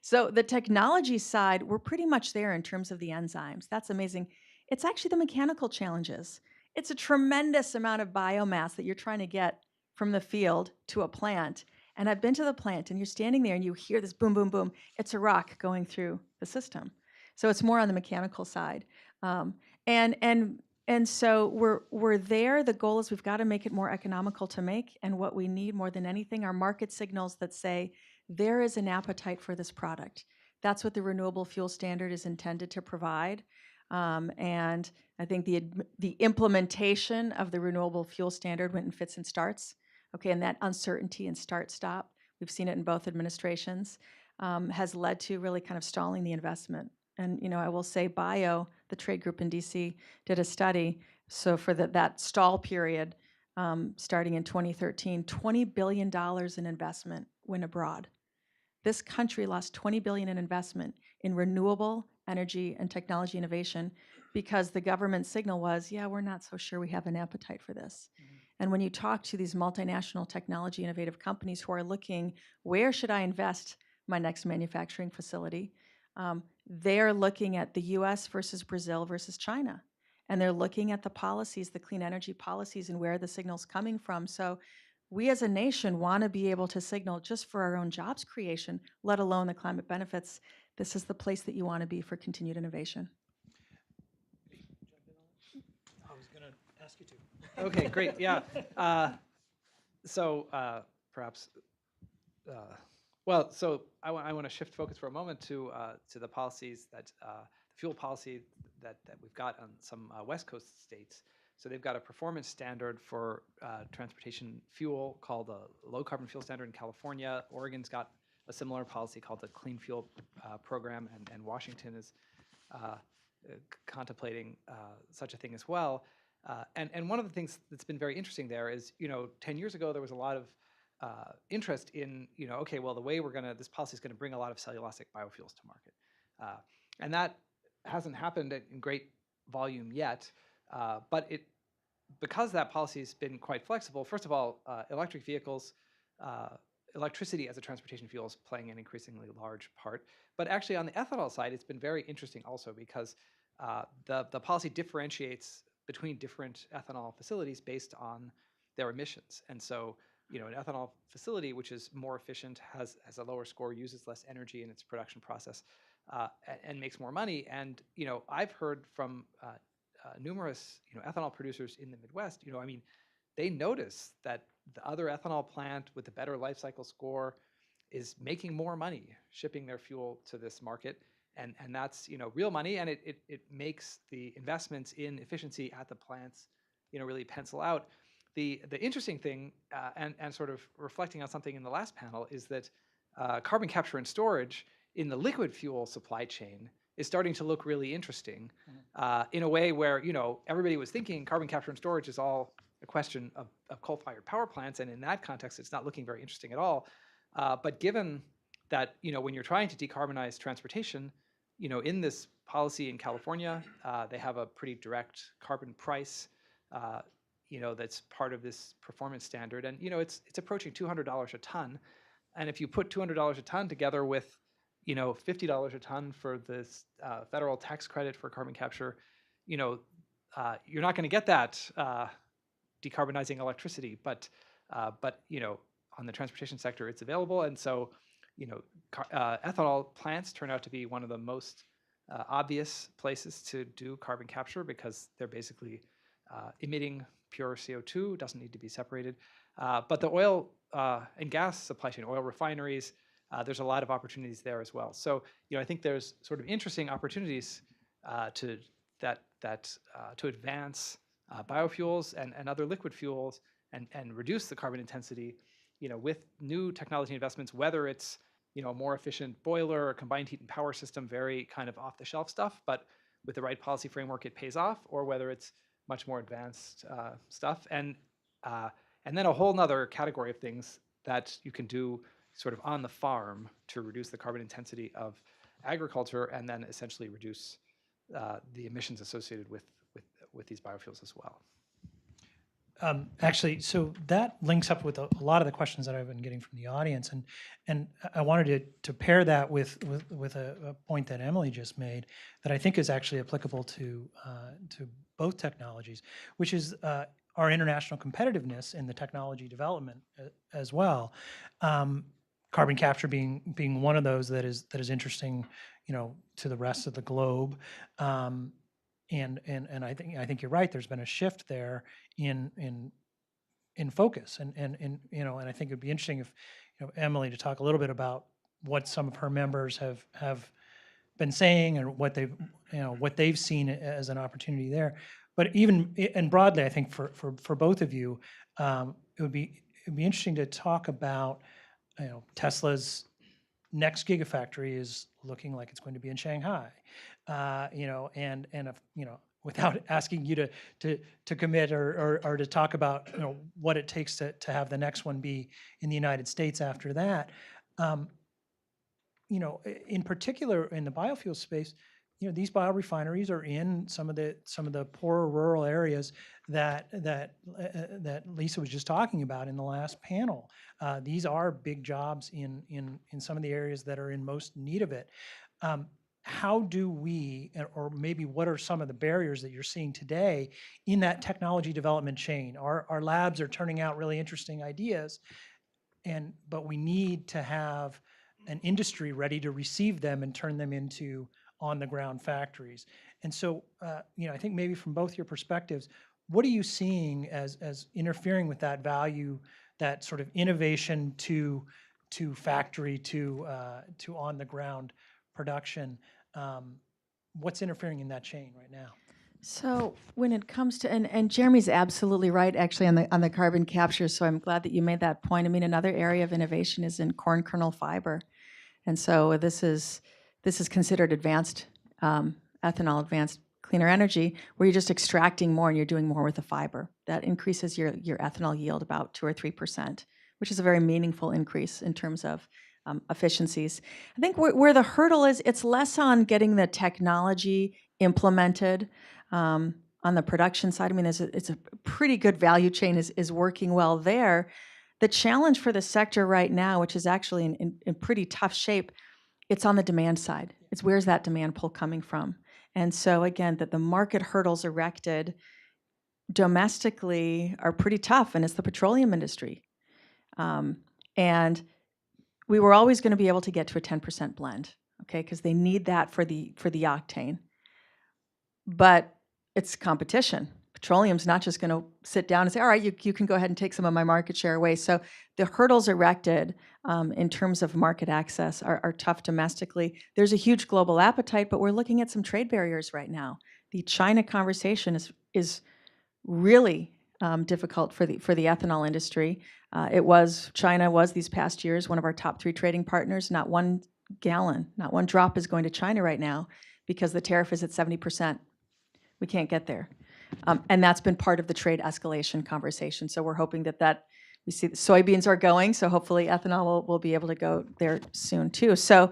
So the technology side, we're pretty much there in terms of the enzymes. That's amazing. It's actually the mechanical challenges. It's a tremendous amount of biomass that you're trying to get from the field to a plant. And I've been to the plant, and you're standing there, and you hear this boom, boom, boom. It's a rock going through the system. So it's more on the mechanical side. And so we're there. The goal is we've got to make it more economical to make. And what we need more than anything are market signals that say there is an appetite for this product. That's what the Renewable Fuel Standard is intended to provide. And I think the implementation of the Renewable Fuel Standard went in fits and starts. Okay, and that uncertainty and start-stop, we've seen it in both administrations, has led to really kind of stalling the investment. And I will say the trade group in DC, did a study. So for that stall period, starting in 2013, $20 billion in investment went abroad. This country lost $20 billion in investment in renewable energy and technology innovation because the government signal was, yeah, we're not so sure we have an appetite for this. Mm-hmm. And when you talk to these multinational technology innovative companies who are looking, where should I invest my next manufacturing facility? They're looking at the US versus Brazil versus China. And they're looking at the policies, the clean energy policies, and where the signal's coming from. So we as a nation want to be able to signal just for our own jobs creation, let alone the climate benefits. This is the place that you want to be for continued innovation. I was going to ask you to. Okay, great. Yeah. So perhaps, so I want to shift focus for a moment to the policies that the fuel policy that we've got on some West Coast states. So they've got a performance standard for transportation fuel called a low carbon fuel standard in California. Oregon's got a similar policy called the Clean Fuel Program, and Washington is contemplating such a thing as well. And one of the things that's been very interesting there is, 10 years ago there was a lot of interest in, okay, well, the way this policy is going to bring a lot of cellulosic biofuels to market, and that hasn't happened in great volume yet, but because that policy has been quite flexible. First of all, electric vehicles, electricity as a transportation fuel is playing an increasingly large part. But actually, on the ethanol side, it's been very interesting also because the policy differentiates between different ethanol facilities based on their emissions. And so, an ethanol facility which is more efficient, has a lower score, uses less energy in its production process, and makes more money. And I've heard from numerous ethanol producers in the Midwest. They notice that the other ethanol plant with a better life cycle score is making more money shipping their fuel to this market, and that's real money, and it makes the investments in efficiency at the plants really pencil out. The interesting thing, and sort of reflecting on something in the last panel, is that carbon capture and storage in the liquid fuel supply chain is starting to look really interesting, in a way where everybody was thinking carbon capture and storage is all a question of coal-fired power plants, and in that context, it's not looking very interesting at all. But given that when you're trying to decarbonize transportation, in this policy in California, they have a pretty direct carbon price, that's part of this performance standard, and it's approaching $200 a ton. And if you put $200 a ton together with $50 a ton for this federal tax credit for carbon capture, you're not going to get that decarbonizing electricity, but on the transportation sector, it's available. And so, ethanol plants turn out to be one of the most obvious places to do carbon capture because they're basically emitting pure CO2, doesn't need to be separated. But the oil and gas supply chain, oil refineries, there's a lot of opportunities there as well. So, I think there's sort of interesting opportunities to advance biofuels and other liquid fuels and reduce the carbon intensity, with new technology investments, whether it's a more efficient boiler or combined heat and power system, very kind of off-the-shelf stuff, but with the right policy framework, it pays off, or whether it's much more advanced stuff, and then a whole nother category of things that you can do sort of on the farm to reduce the carbon intensity of agriculture, and then essentially reduce the emissions associated with these biofuels as well. Actually, so that links up with a lot of the questions that I've been getting from the audience, and I wanted to pair that with a point that Emily just made that I think is actually applicable to both technologies, which is our international competitiveness in the technology development as well. Carbon capture being one of those that is interesting, to the rest of the globe. And I think you're right. There's been a shift there in focus, and I think it'd be interesting if Emily to talk a little bit about what some of her members have been saying and what they've seen as an opportunity there. But even and broadly, I think for both of you, it would be interesting to talk about Tesla's next gigafactory is looking like it's going to be in Shanghai, and if, without asking you to commit or to talk about what it takes to have the next one be in the United States after that, in particular in the biofuel space, these biorefineries are in some of the poorer rural areas that Lisa was just talking about in the last panel. These are big jobs in some of the areas that are in most need of it. How do we, or maybe what are some of the barriers that you're seeing today in that technology development chain? Our labs are turning out really interesting ideas, but we need to have an industry ready to receive them and turn them into on-the-ground factories. And so, I think maybe from both your perspectives, what are you seeing as interfering with that value, that sort of innovation to factory to on-the-ground production? What's interfering in that chain right now? So when it comes to, and Jeremy's absolutely right, actually, on the carbon capture. So I'm glad that you made that point. I mean, another area of innovation is in corn kernel fiber, and so this is considered advanced ethanol, advanced cleaner energy, where you're just extracting more and you're doing more with the fiber. That increases your ethanol yield about 2 or 3%, which is a very meaningful increase in terms of efficiencies. I think where the hurdle is, it's less on getting the technology implemented. On the production side, I mean, it's a pretty good value chain is working well there. The challenge for the sector right now, which is actually in pretty tough shape, it's on the demand side. It's where's that demand pull coming from? And so again, that the market hurdles erected domestically are pretty tough, and it's the petroleum industry. And we were always going to be able to get to a 10% blend, okay, because they need that for the octane. But it's competition. Petroleum's not just going to sit down and say, all right, you can go ahead and take some of my market share away. So the hurdles erected in terms of market access are tough domestically. There's a huge global appetite, but we're looking at some trade barriers right now. The China conversation is really difficult for the ethanol industry. China was these past years one of our top 3 trading partners. Not one gallon, not one drop is going to China right now because the tariff is at 70%. We can't get there. And that's been part of the trade escalation conversation. So we're hoping that we see the soybeans are going, so hopefully ethanol will be able to go there soon too. So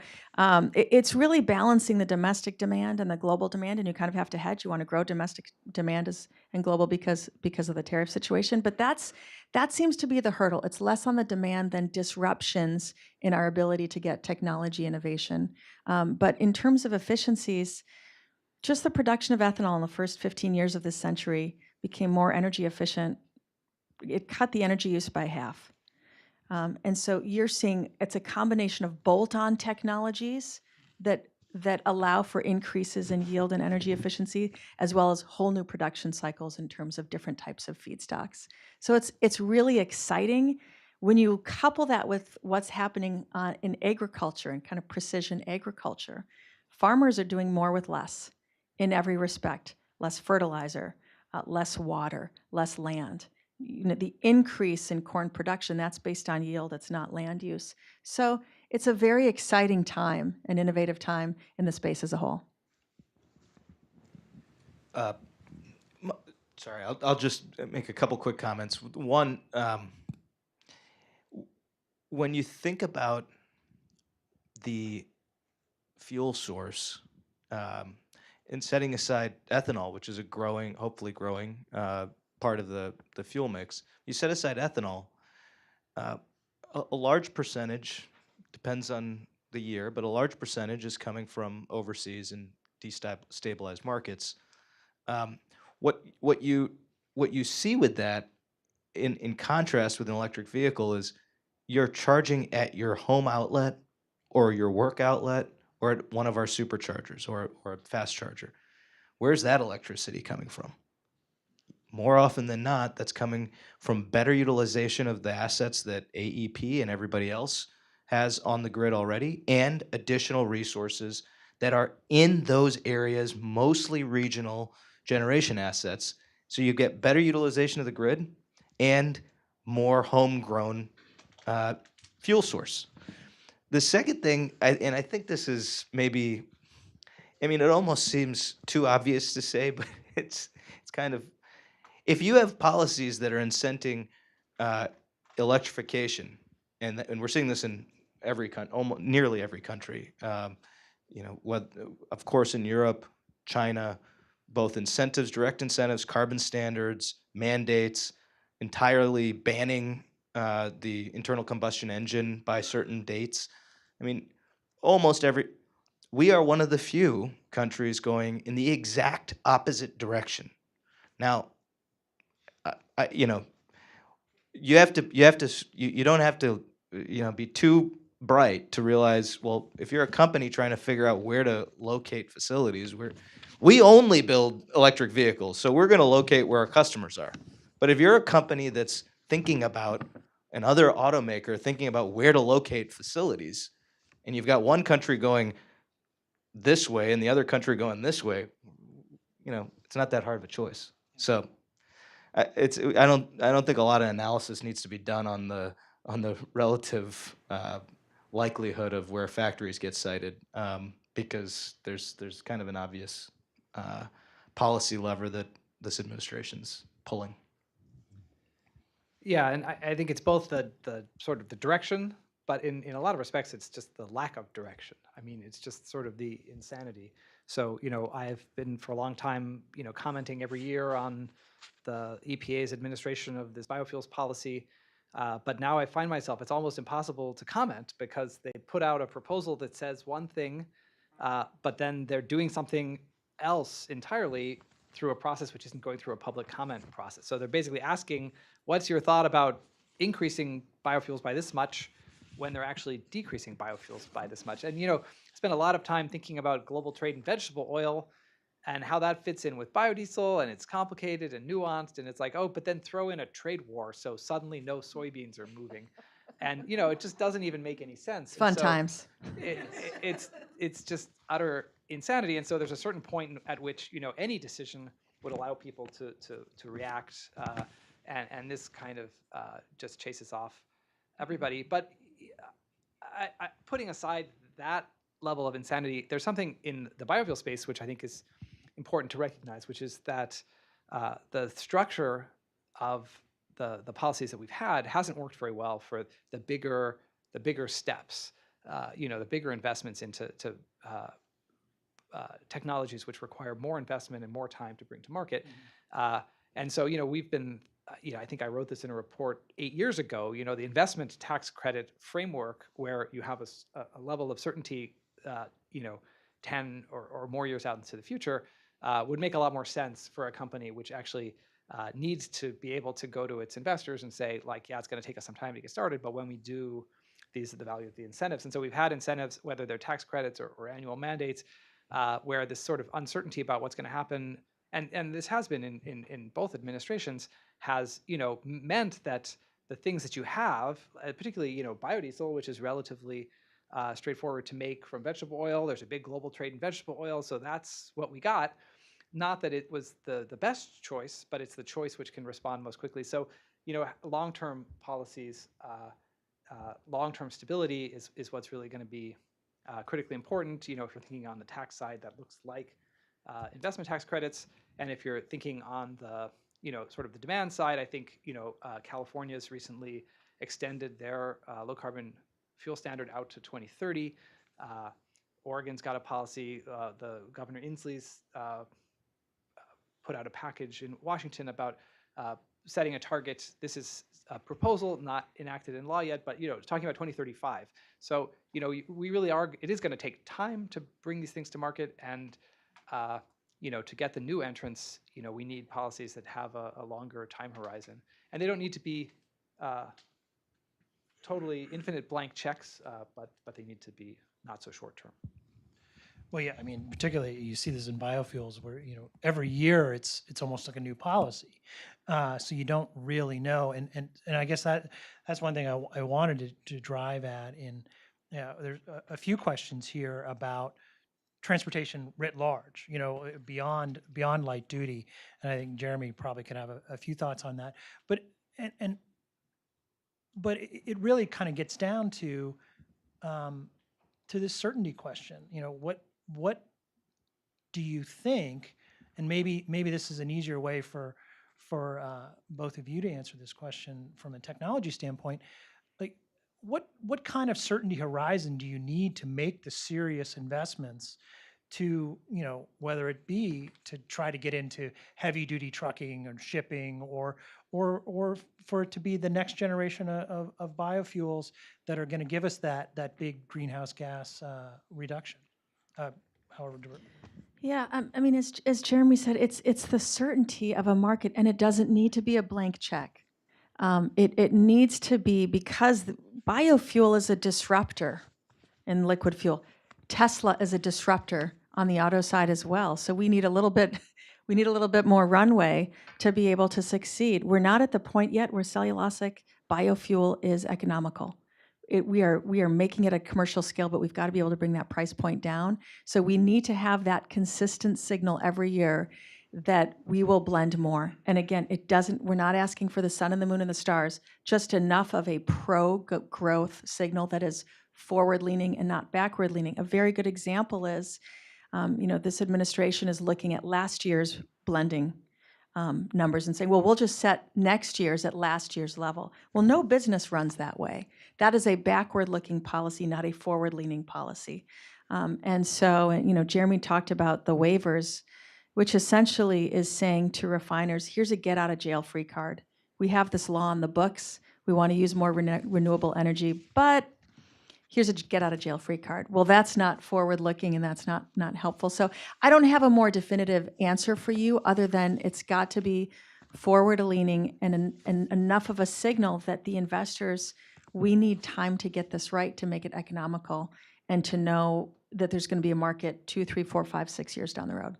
it's really balancing the domestic demand and the global demand, and you kind of have to hedge. You want to grow domestic demand and global because of the tariff situation. But that seems to be the hurdle. It's less on the demand than disruptions in our ability to get technology innovation. But in terms of efficiencies, just the production of ethanol in the first 15 years of this century became more energy efficient. It cut the energy use by half. And so you're seeing it's a combination of bolt-on technologies that allow for increases in yield and energy efficiency, as well as whole new production cycles in terms of different types of feedstocks. So it's really exciting when you couple that with what's happening in agriculture and kind of precision agriculture. Farmers are doing more with less in every respect: less fertilizer, less water, less land. The increase in corn production, that's based on yield, it's not land use. So it's a very exciting time, an innovative time in the space as a whole. Sorry, I'll just make a couple quick comments. One, when you think about the fuel source, and setting aside ethanol, which is a hopefully growing part of the fuel mix, you set aside ethanol, a large percentage, depends on the year, but a large percentage is coming from overseas and destabilized markets. What you see with that, in contrast with an electric vehicle, is you're charging at your home outlet or your work outlet or at one of our superchargers or a fast charger. Where's that electricity coming from? More often than not, that's coming from better utilization of the assets that AEP and everybody else has on the grid already, and additional resources that are in those areas, mostly regional generation assets. So you get better utilization of the grid and more homegrown fuel source. The second thing, and I think this is maybe, I mean, it almost seems too obvious to say, but it's kind of, if you have policies that are incenting electrification, and we're seeing this in nearly every country, of course in Europe, China, both incentives, direct incentives, carbon standards, mandates, entirely banning the internal combustion engine by certain dates. I mean, we are one of the few countries going in the exact opposite direction. Now, you don't have to, be too bright to realize, well, if you're a company trying to figure out where to locate facilities, we only build electric vehicles, so we're going to locate where our customers are. But if you're a company that's thinking about, another automaker thinking about where to locate facilities, and you've got one country going this way and the other country going this way, it's not that hard of a choice. So I don't think a lot of analysis needs to be done on the relative likelihood of where factories get sited, because there's kind of an obvious policy lever that this administration's pulling. Yeah, and I think it's both the sort of the direction, but in a lot of respects, it's just the lack of direction. I mean, it's just sort of the insanity So, I've been for a long time, commenting every year on the EPA's administration of this biofuels policy. But now I find myself, it's almost impossible to comment because they put out a proposal that says one thing, but then they're doing something else entirely through a process which isn't going through a public comment process. So they're basically asking, what's your thought about increasing biofuels by this much when they're actually decreasing biofuels by this much? And, spent a lot of time thinking about global trade in vegetable oil and how that fits in with biodiesel, and it's complicated and nuanced, and it's like, oh, but then throw in a trade war, so suddenly no soybeans are moving. And, it just doesn't even make any sense. Fun times. It's just utter insanity. And so there's a certain point at which, any decision would allow people to react, and this kind of just chases off everybody. But putting aside that level of insanity, there's something in the biofuel space which I think is important to recognize, which is that the structure of the policies that we've had hasn't worked very well for the bigger steps, the bigger investments into technologies which require more investment and more time to bring to market. And so, we've been, I think I wrote this in a report 8 years ago, the investment tax credit framework where you have a level of certainty, 10 or more years out into the future, would make a lot more sense for a company which actually needs to be able to go to its investors and say, like, yeah, it's going to take us some time to get started, but when we do, these are the value of the incentives. And so we've had incentives, whether they're tax credits or annual mandates, where this sort of uncertainty about what's going to happen, and this has been in both administrations, has meant that the things that you have, particularly biodiesel, which is relatively straightforward to make from vegetable oil. There's a big global trade in vegetable oil, so that's what we got. Not that it was the best choice, but it's the choice which can respond most quickly. So, long-term policies, long-term stability is what's really going to be critically important. If you're thinking on the tax side, that looks like investment tax credits, and if you're thinking on the sort of the demand side, I think California's recently extended their low-carbon fuel standard out to 2030. Oregon's got a policy. The Governor Inslee's put out a package in Washington about setting a target. This is a proposal, not enacted in law yet, but talking about 2035. So we really are. It is going to take time to bring these things to market, and to get the new entrants, we need policies that have a longer time horizon, and they don't need to be totally infinite blank checks, but they need to be not so short term. Well, yeah, I mean, particularly you see this in biofuels where, every year it's almost like a new policy. So you don't really know. And I guess that's one thing I wanted to drive at there's a few questions here about transportation writ large, beyond light duty. And I think Jeremy probably could have a few thoughts on that. But it really kind of gets down to this certainty question. What do you think? And maybe this is an easier way for both of you to answer this question from a technology standpoint. Like, what kind of certainty horizon do you need to make the serious investments to, whether it be to try to get into heavy duty trucking or shipping, or for it to be the next generation of biofuels that are going to give us that big greenhouse gas reduction? However, Yeah, I mean, as Jeremy said, it's the certainty of a market, and it doesn't need to be a blank check. It needs to be, because biofuel is a disruptor in liquid fuel. Tesla is a disruptor on the auto side as well. So we need a little bit more runway to be able to succeed. We're not at the point yet where cellulosic biofuel is economical. We are making it a commercial scale, but we've got to be able to bring that price point down. So we need to have that consistent signal every year that we will blend more. And again, we're not asking for the sun and the moon and the stars, just enough of a pro-growth signal that is forward-leaning and not backward-leaning. A very good example is, this administration is looking at last year's blending numbers and saying, well, we'll just set next year's at last year's level. Well, no business runs that way. That is a backward-looking policy, not a forward-leaning policy. And so, Jeremy talked about the waivers, which essentially is saying to refiners, here's a get out of jail free card. We have this law on the books. We want to use more renewable energy, but here's a get out of jail free card. Well, that's not forward looking and that's not helpful. So I don't have a more definitive answer for you other than it's got to be forward leaning and enough of a signal that the investors, we need time to get this right to make it economical and to know that there's going to be a market 2, 3, 4, 5, 6 years down the road.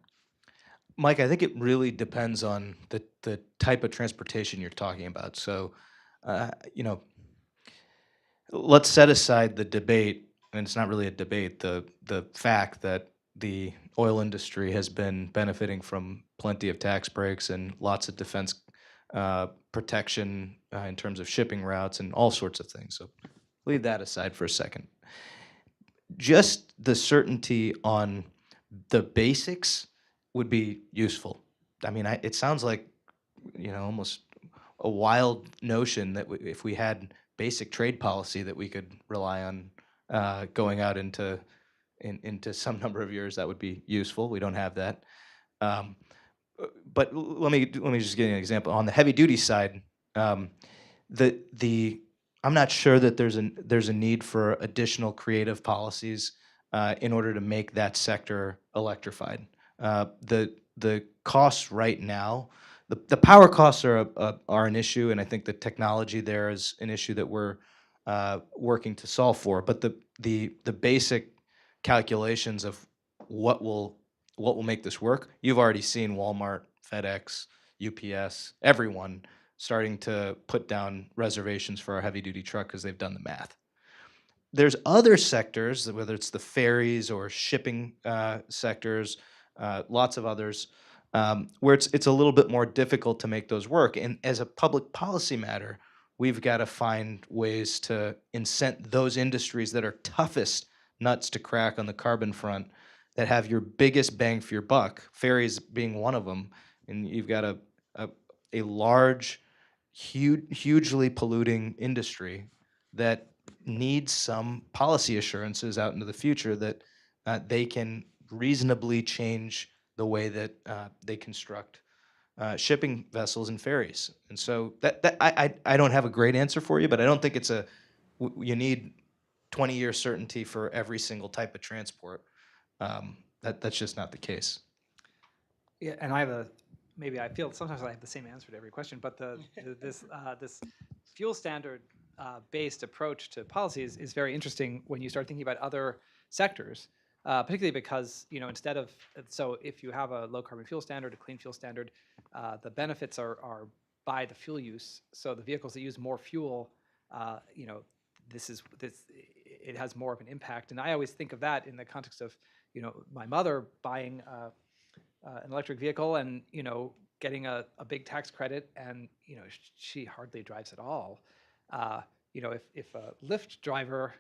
Mike, I think it really depends on the type of transportation you're talking about. So, you know, let's set aside the debate, and it's not really a debate, the fact that the oil industry has been benefiting from plenty of tax breaks and lots of defense protection in terms of shipping routes and all sorts of things. So leave that aside for a second. Just the certainty on the basics would be useful. I mean, it sounds like, almost a wild notion that if we had basic trade policy that we could rely on going out into some number of years, that would be useful. We don't have that. But let me just give you an example. On the heavy duty side, I'm not sure that there's a need for additional creative policies in order to make that sector electrified. The costs right now, the power costs are an issue, and I think the technology there is an issue that we're working to solve for. But the basic calculations of what will make this work, you've already seen Walmart, FedEx, UPS, everyone starting to put down reservations for our heavy duty truck because they've done the math. There's other sectors, whether it's the ferries or shipping sectors, lots of others, where it's a little bit more difficult to make those work. And as a public policy matter, we've got to find ways to incent those industries that are toughest nuts to crack on the carbon front, that have your biggest bang for your buck, ferries being one of them. And you've got a large, hugely polluting industry that needs some policy assurances out into the future that they can reasonably change the way that they construct shipping vessels and ferries. And so I don't have a great answer for you, but I don't think you need 20-year certainty for every single type of transport. That's just not the case. Yeah, and maybe I feel sometimes I have the same answer to every question, but this fuel standard based approach to policies is very interesting when you start thinking about other sectors, particularly because instead of, so if you have a low carbon fuel standard, a clean fuel standard, the benefits are by the fuel use. So the vehicles that use more fuel, it has more of an impact. And I always think of that in the context of my mother buying an electric vehicle and getting a big tax credit, and she hardly drives at all. If a Lyft driver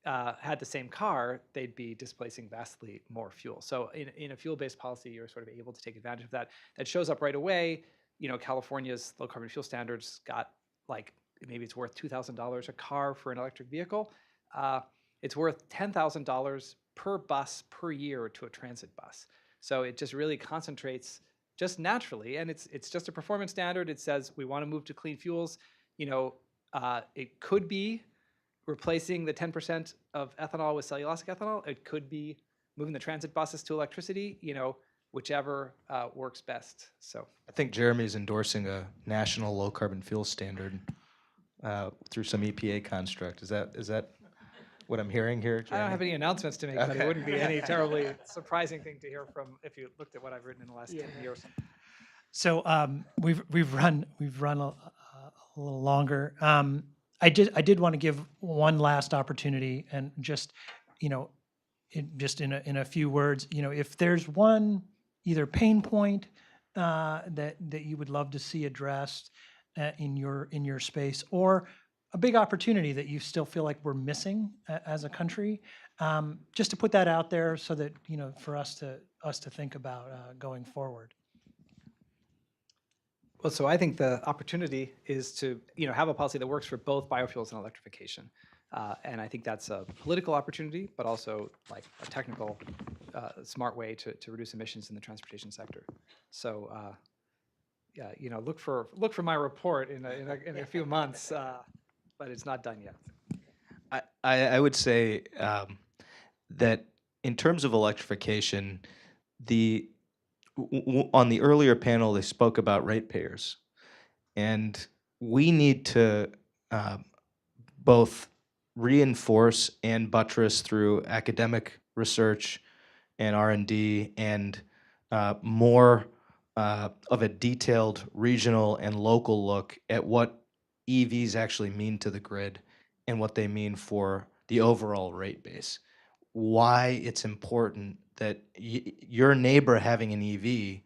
had the same car, they'd be displacing vastly more fuel. So in a fuel-based policy, you're sort of able to take advantage of that. That shows up right away. California's low carbon fuel standards got maybe it's worth $2,000 a car for an electric vehicle. It's worth $10,000 per bus per year to a transit bus. So it just really concentrates just naturally, and it's just a performance standard. It says we want to move to clean fuels. It could be replacing the 10% of ethanol with cellulosic ethanol. It could be moving the transit buses to electricity. Whichever works best. So I think Jeremy's endorsing a national low carbon fuel standard through some EPA construct. Is that what I'm hearing here, Jeremy? I don't have any announcements to make, but it wouldn't be any terribly surprising thing to hear from if you looked at what I've written in the last 10 years. So we've run a little longer. I did want to give one last opportunity, and just in a few words, if there's one either pain point that you would love to see addressed in your space, or a big opportunity that you still feel like we're missing as a country, just to put that out there so that for us to think about going forward. Well, so I think the opportunity is to have a policy that works for both biofuels and electrification. And I think that's a political opportunity, but also like a technical, smart way to reduce emissions in the transportation sector. So yeah, look for my report in a few months, but it's not done yet. I would say that in terms of electrification, on the earlier panel, they spoke about ratepayers. And we need to both reinforce and buttress through academic research and R&D and more of a detailed regional and local look at what EVs actually mean to the grid and what they mean for the overall rate base. Why it's important that your neighbor having an EV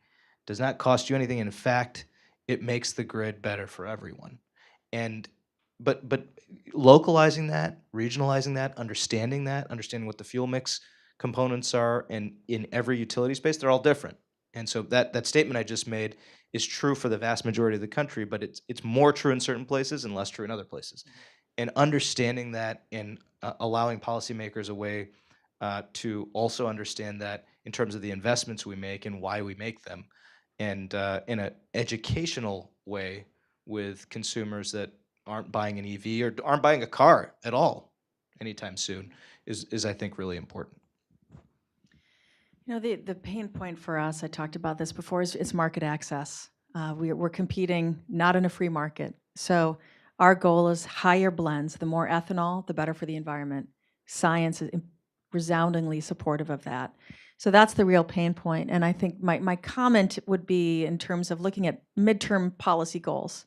does not cost you anything. In fact, it makes the grid better for everyone. And but localizing that, regionalizing that, understanding what the fuel mix components are, and in every utility space, they're all different. And so that statement I just made is true for the vast majority of the country, but it's more true in certain places and less true in other places. And understanding that and allowing policymakers a way to also understand that in terms of the investments we make and why we make them, and in an educational way with consumers that aren't buying an EV or aren't buying a car at all anytime soon is I think really important. The pain point for us, I talked about this before, is market access. We're competing not in a free market. So our goal is higher blends. The more ethanol, the better for the environment. Science is resoundingly supportive of that. So that's the real pain point. And I think my comment would be in terms of looking at midterm policy goals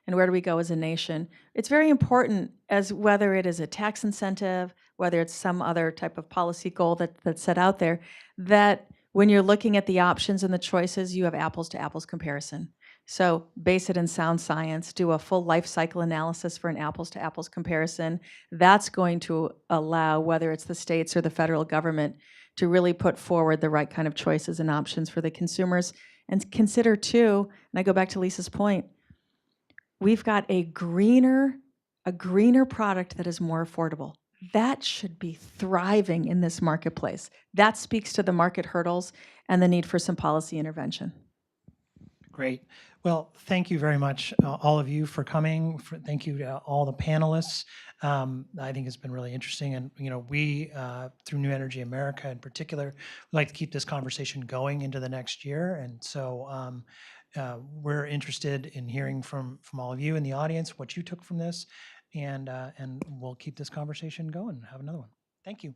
and where do we go as a nation. It's very important, as whether it is a tax incentive, whether it's some other type of policy goal that's set out there, that when you're looking at the options and the choices, you have apples to apples comparison. So base it in sound science, do a full life cycle analysis for an apples to apples comparison. That's going to allow, whether it's the states or the federal government, to really put forward the right kind of choices and options for the consumers. And consider too, and I go back to Lisa's point, we've got a greener product that is more affordable. That should be thriving in this marketplace. That speaks to the market hurdles and the need for some policy intervention. Great. Well, thank you very much, all of you, for coming. Thank you to all the panelists. I think it's been really interesting. And, we, through New Energy America in particular, would like to keep this conversation going into the next year. And so we're interested in hearing from all of you in the audience, what you took from this. And we'll keep this conversation going. Have another one. Thank you.